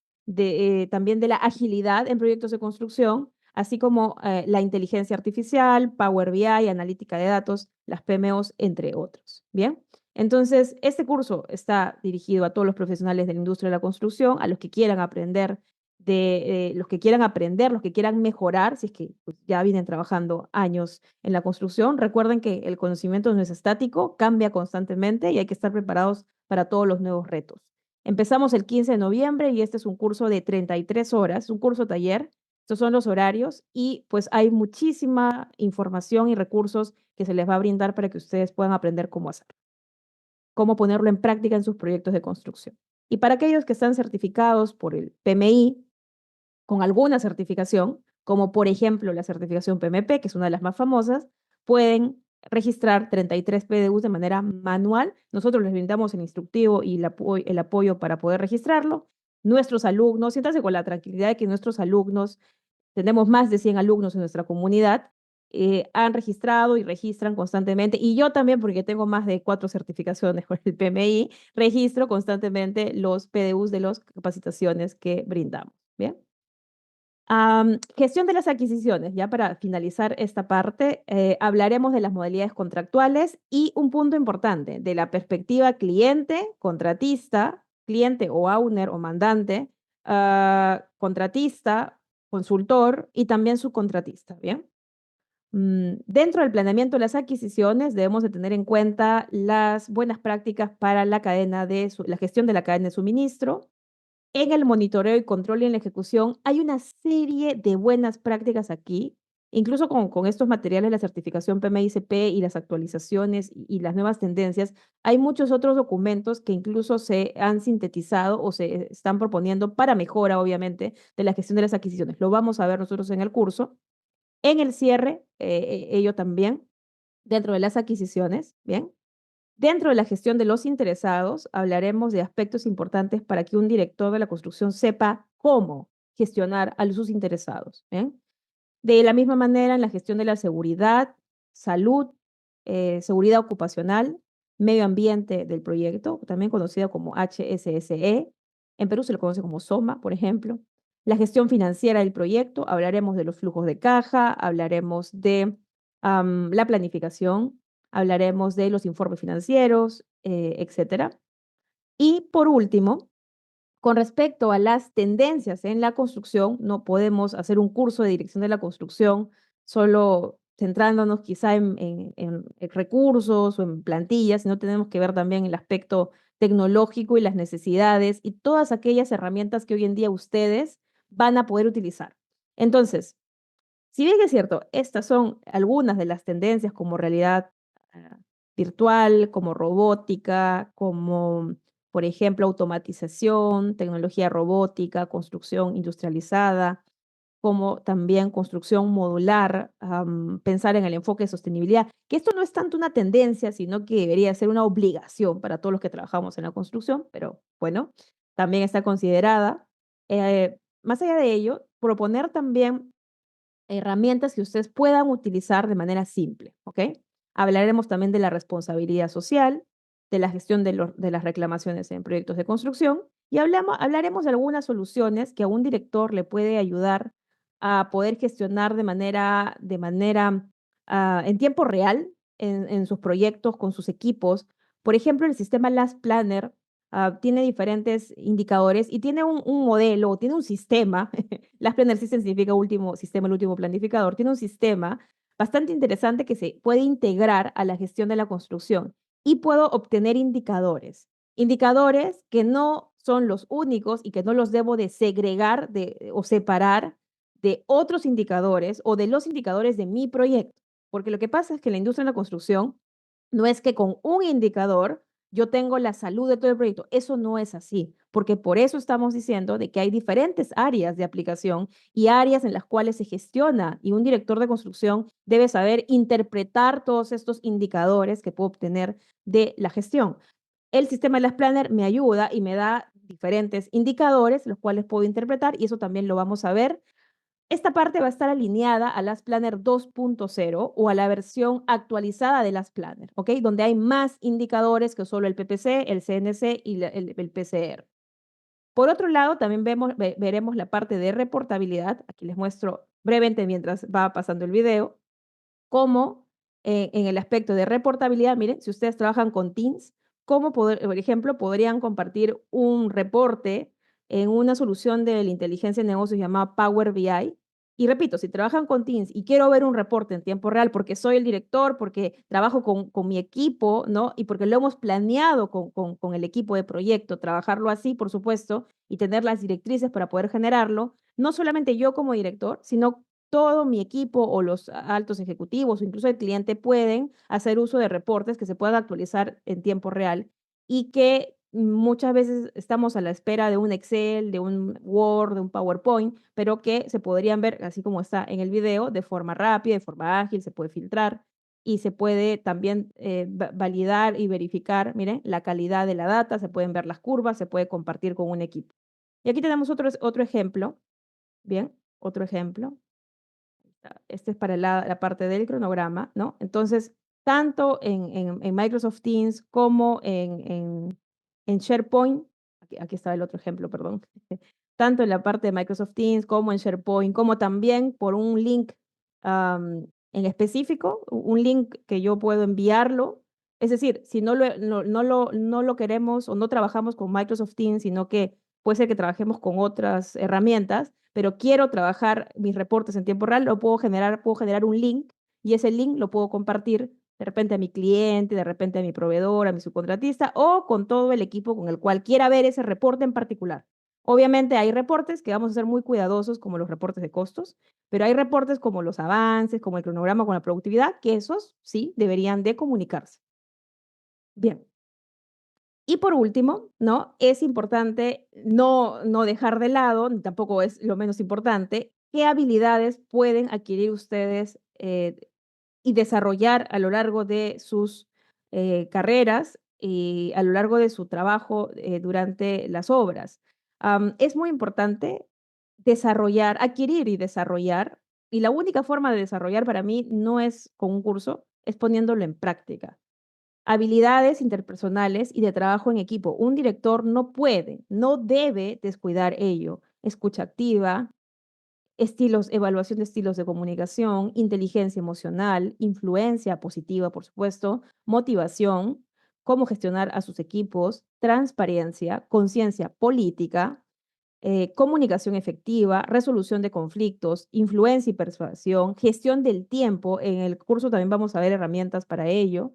también de la agilidad en proyectos de construcción, así como la inteligencia artificial, Power BI, analítica de datos, las PMOs, entre otros. Bien, entonces este curso está dirigido a todos los profesionales de la industria de la construcción, a los que quieran aprender los que quieran aprender, los que quieran mejorar, si es que pues, ya vienen trabajando años en la construcción. Recuerden que el conocimiento no es estático, cambia constantemente y hay que estar preparados para todos los nuevos retos. Empezamos el 15 de noviembre y este es un curso de 33 horas, un curso taller. Estos son los horarios y pues hay muchísima información y recursos que se les va a brindar para que ustedes puedan aprender cómo hacer, cómo ponerlo en práctica en sus proyectos de construcción. Y para aquellos que están certificados por el PMI, con alguna certificación, como por ejemplo la certificación PMP, que es una de las más famosas, pueden registrar 33 PDUs de manera manual. Nosotros les brindamos el instructivo y el apoyo para poder registrarlo. Nuestros alumnos, siéntanse con la tranquilidad de que nuestros alumnos, tenemos más de 100 alumnos en nuestra comunidad, han registrado y registran constantemente, y yo también, porque tengo más de 4 certificaciones con el PMI, registro constantemente los PDUs de las capacitaciones que brindamos. Bien. Gestión de las adquisiciones, ya para finalizar esta parte, hablaremos de las modalidades contractuales y un punto importante, de la perspectiva cliente, contratista, cliente o owner o mandante, contratista, consultor y también subcontratista, ¿bien? Dentro del planeamiento de las adquisiciones debemos de tener en cuenta las buenas prácticas para la la gestión de la cadena de suministro. En el monitoreo y control y en la ejecución hay una serie de buenas prácticas aquí, incluso con estos materiales, la certificación PMI-CP y las actualizaciones y las nuevas tendencias. Hay muchos otros documentos que incluso se han sintetizado o se están proponiendo para mejora, obviamente, de la gestión de las adquisiciones. Lo vamos a ver nosotros en el curso. En el cierre, ello también, dentro de las adquisiciones, ¿bien? Dentro de la gestión de los interesados, hablaremos de aspectos importantes para que un director de la construcción sepa cómo gestionar a sus interesados. ¿Bien? De la misma manera, en la gestión de la seguridad, salud, seguridad ocupacional, medio ambiente del proyecto, también conocido como HSSE. En Perú se lo conoce como SOMA, por ejemplo. La gestión financiera del proyecto, hablaremos de los flujos de caja, hablaremos de la planificación, hablaremos de los informes financieros, etcétera. Y por último, con respecto a las tendencias en la construcción, no podemos hacer un curso de dirección de la construcción solo centrándonos quizá en recursos o en plantillas, sino tenemos que ver también el aspecto tecnológico y las necesidades y todas aquellas herramientas que hoy en día ustedes van a poder utilizar. Entonces, si bien es cierto, estas son algunas de las tendencias como realidad ah, virtual, como robótica, como, por ejemplo, automatización, tecnología robótica, construcción industrializada, como también construcción modular, pensar en el enfoque de sostenibilidad, que esto no es tanto una tendencia, sino que debería ser una obligación para todos los que trabajamos en la construcción, pero bueno, también está considerada. Más allá de ello, proponer también herramientas que ustedes puedan utilizar de manera simple, ¿ok? Hablaremos también de la responsabilidad social, de la gestión de las reclamaciones en proyectos de construcción y hablaremos de algunas soluciones que a un director le puede ayudar a poder gestionar en tiempo real en sus proyectos con sus equipos. Por ejemplo, el sistema Last Planner tiene diferentes indicadores y tiene un modelo, tiene un sistema. Last Planner System significa último sistema, el último planificador. Tiene un sistema bastante interesante que se puede integrar a la gestión de la construcción y puedo obtener indicadores. Indicadores que no son los únicos y que no los debo de segregar o separar de otros indicadores o de los indicadores de mi proyecto. Porque lo que pasa es que la industria de la construcción no es que con un indicador yo tengo la salud de todo el proyecto. Eso no es así, porque por eso estamos diciendo de que hay diferentes áreas de aplicación y áreas en las cuales se gestiona y un director de construcción debe saber interpretar todos estos indicadores que puedo obtener de la gestión. El sistema de las Planner me ayuda y me da diferentes indicadores, los cuales puedo interpretar y eso también lo vamos a ver. Esta parte va a estar alineada a Last Planner 2.0 o a la versión actualizada de Last Planner, ¿ok? Donde hay más indicadores que solo el PPC, el CNC y el PCR. Por otro lado, también veremos la parte de reportabilidad. Aquí les muestro brevemente mientras va pasando el video, cómo en el aspecto de reportabilidad, miren, si ustedes trabajan con Teams, cómo, por ejemplo, podrían compartir un reporte en una solución de la inteligencia de negocios llamada Power BI. Y repito, si trabajan con Teams y quiero ver un reporte en tiempo real porque soy el director, porque trabajo con mi equipo, ¿no? Y porque lo hemos planeado con el equipo de proyecto, trabajarlo así, por supuesto, y tener las directrices para poder generarlo, no solamente yo como director, sino todo mi equipo o los altos ejecutivos o incluso el cliente pueden hacer uso de reportes que se puedan actualizar en tiempo real y que muchas veces estamos a la espera de un Excel, de un Word, de un PowerPoint, pero que se podrían ver, así como está en el video, de forma rápida, de forma ágil, se puede filtrar y se puede también validar y verificar, miren, la calidad de la data, se pueden ver las curvas, se puede compartir con un equipo. Y aquí tenemos otro ejemplo, bien, otro ejemplo. Este es para la parte del cronograma, ¿no? Entonces, tanto en Microsoft Teams como en SharePoint, aquí está el otro ejemplo, perdón, tanto en la parte de Microsoft Teams como en SharePoint, como también por un link en específico, un link que yo puedo enviarlo. Es decir, si no lo queremos o no trabajamos con Microsoft Teams, sino que puede ser que trabajemos con otras herramientas, pero quiero trabajar mis reportes en tiempo real, puedo generar un link y ese link lo puedo compartir de repente a mi cliente, de repente a mi proveedor, a mi subcontratista o con todo el equipo con el cual quiera ver ese reporte en particular. Obviamente hay reportes que vamos a ser muy cuidadosos, como los reportes de costos, pero hay reportes como los avances, como el cronograma con la productividad, que esos sí deberían de comunicarse. Bien. Y por último, ¿no? Es importante no dejar de lado, ni tampoco es lo menos importante, qué habilidades pueden adquirir ustedes y desarrollar a lo largo de sus carreras y a lo largo de su trabajo durante las obras. Es muy importante adquirir y desarrollar, y la única forma de desarrollar para mí no es con un curso, es poniéndolo en práctica. Habilidades interpersonales y de trabajo en equipo. Un director no debe descuidar ello. Escucha activa, evaluación de estilos de comunicación, inteligencia emocional, influencia positiva, por supuesto, motivación, cómo gestionar a sus equipos, transparencia, conciencia política, comunicación efectiva, resolución de conflictos, influencia y persuasión, gestión del tiempo. En el curso también vamos a ver herramientas para ello,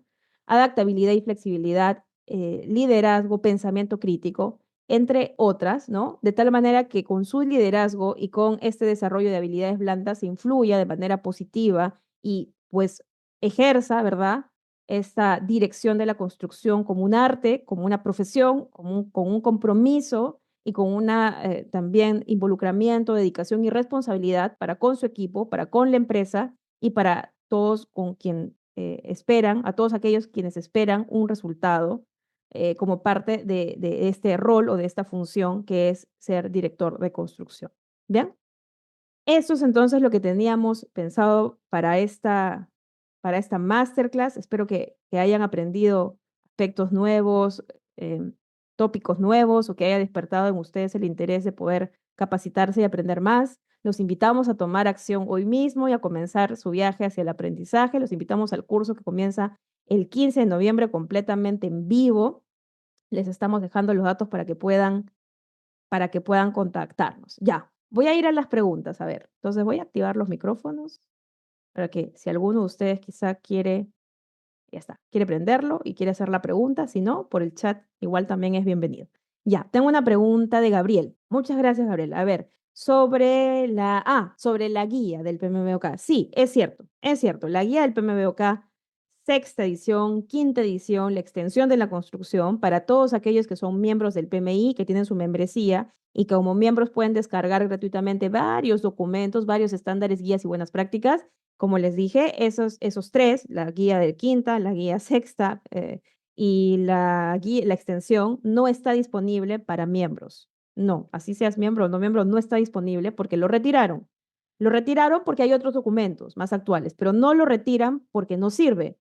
adaptabilidad y flexibilidad, liderazgo, pensamiento crítico entre otras, ¿no? De tal manera que con su liderazgo y con este desarrollo de habilidades blandas se influya de manera positiva y pues ejerza, ¿verdad? Esta dirección de la construcción como un arte, como una profesión, con un compromiso y con una también involucramiento, dedicación y responsabilidad para con su equipo, para con la empresa y para todos con quien esperan, a todos aquellos quienes esperan un resultado como parte de este rol o de esta función que es ser director de construcción. ¿Bien? Eso es entonces lo que teníamos pensado para esta masterclass. Espero que hayan aprendido aspectos nuevos, tópicos nuevos o que haya despertado en ustedes el interés de poder capacitarse y aprender más. Los invitamos a tomar acción hoy mismo y a comenzar su viaje hacia el aprendizaje. Los invitamos al curso que comienza el 15 de noviembre completamente en vivo. Les estamos dejando los datos para que puedan contactarnos. Ya, voy a ir a las preguntas, a ver. Entonces voy a activar los micrófonos para que si alguno de ustedes quizá quiere, ya está, quiere prenderlo y quiere hacer la pregunta, si no, por el chat igual también es bienvenido. Ya, tengo una pregunta de Gabriel. Muchas gracias, Gabriel. A ver, sobre la guía del PMBOK. Sí, es cierto, la guía del PMBOK, sexta edición, quinta edición, la extensión de la construcción para todos aquellos que son miembros del PMI, que tienen su membresía y que como miembros pueden descargar gratuitamente varios documentos, varios estándares, guías y buenas prácticas. Como les dije, esos tres, la guía de quinta, la guía sexta y la extensión, no está disponible para miembros. No, así seas miembro o no miembro, no está disponible porque lo retiraron. Lo retiraron porque hay otros documentos más actuales, pero no lo retiran porque no sirve.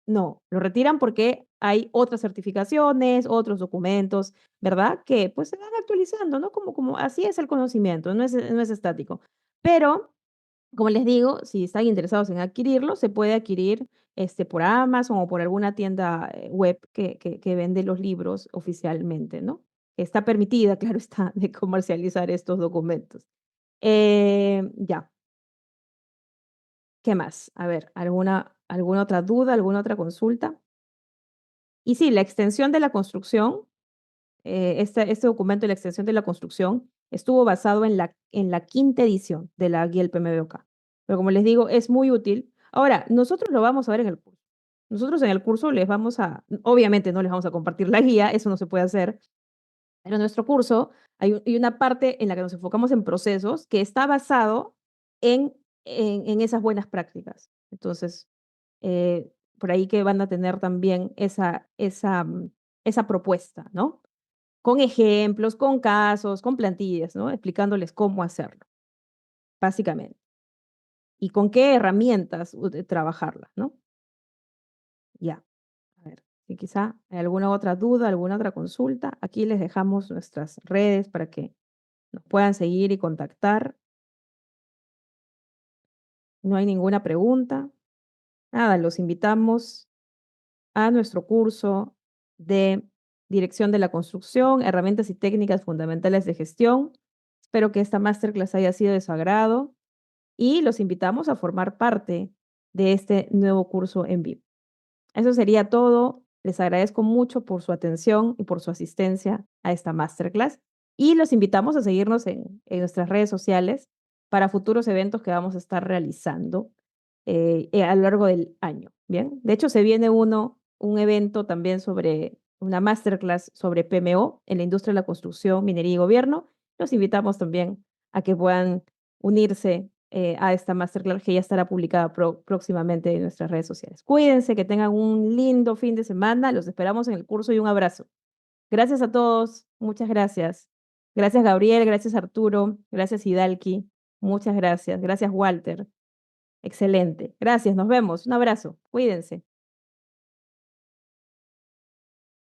No, lo retiran porque hay otras certificaciones, otros documentos, ¿verdad? Que pues se van actualizando, ¿no? Como así es el conocimiento, no es estático. Pero como les digo, si están interesados en adquirirlo, se puede adquirir por Amazon o por alguna tienda web que vende los libros oficialmente, ¿no? Está permitida, claro está, de comercializar estos documentos. Ya, ¿qué más? A ver, ¿alguna otra duda, alguna otra consulta? Y sí, la extensión de la construcción, este documento de la extensión de la construcción estuvo basado en la quinta edición de la guía del PMBOK. Pero como les digo, es muy útil. Ahora, nosotros lo vamos a ver en el curso. Nosotros en el curso obviamente no les vamos a compartir la guía, eso no se puede hacer, pero en nuestro curso hay una parte en la que nos enfocamos en procesos que está basado en esas buenas prácticas. Entonces, por ahí que van a tener también esa propuesta, ¿no? Con ejemplos, con casos, con plantillas, ¿no? Explicándoles cómo hacerlo, básicamente. Y con qué herramientas trabajarla, ¿no? Ya, a ver, si quizá hay alguna otra duda, alguna otra consulta, aquí les dejamos nuestras redes para que nos puedan seguir y contactar. No hay ninguna pregunta. Nada, los invitamos a nuestro curso de Dirección de la Construcción, Herramientas y Técnicas Fundamentales de Gestión. Espero que esta masterclass haya sido de su agrado y los invitamos a formar parte de este nuevo curso en vivo. Eso sería todo. Les agradezco mucho por su atención y por su asistencia a esta masterclass y los invitamos a seguirnos en nuestras redes sociales para futuros eventos que vamos a estar realizando a lo largo del año. Bien, de hecho se viene un evento también sobre una masterclass sobre PMO en la industria de la construcción, minería y gobierno. Los invitamos también a que puedan unirse a esta masterclass que ya estará publicada próximamente en nuestras redes sociales. Cuídense, que tengan un lindo fin de semana. Los esperamos en el curso y un abrazo. Gracias a todos. Muchas gracias. Gracias, Gabriel. Gracias, Arturo. Gracias, Hidalki. Muchas gracias. Gracias, Walter. Excelente. Gracias. Nos vemos. Un abrazo. Cuídense.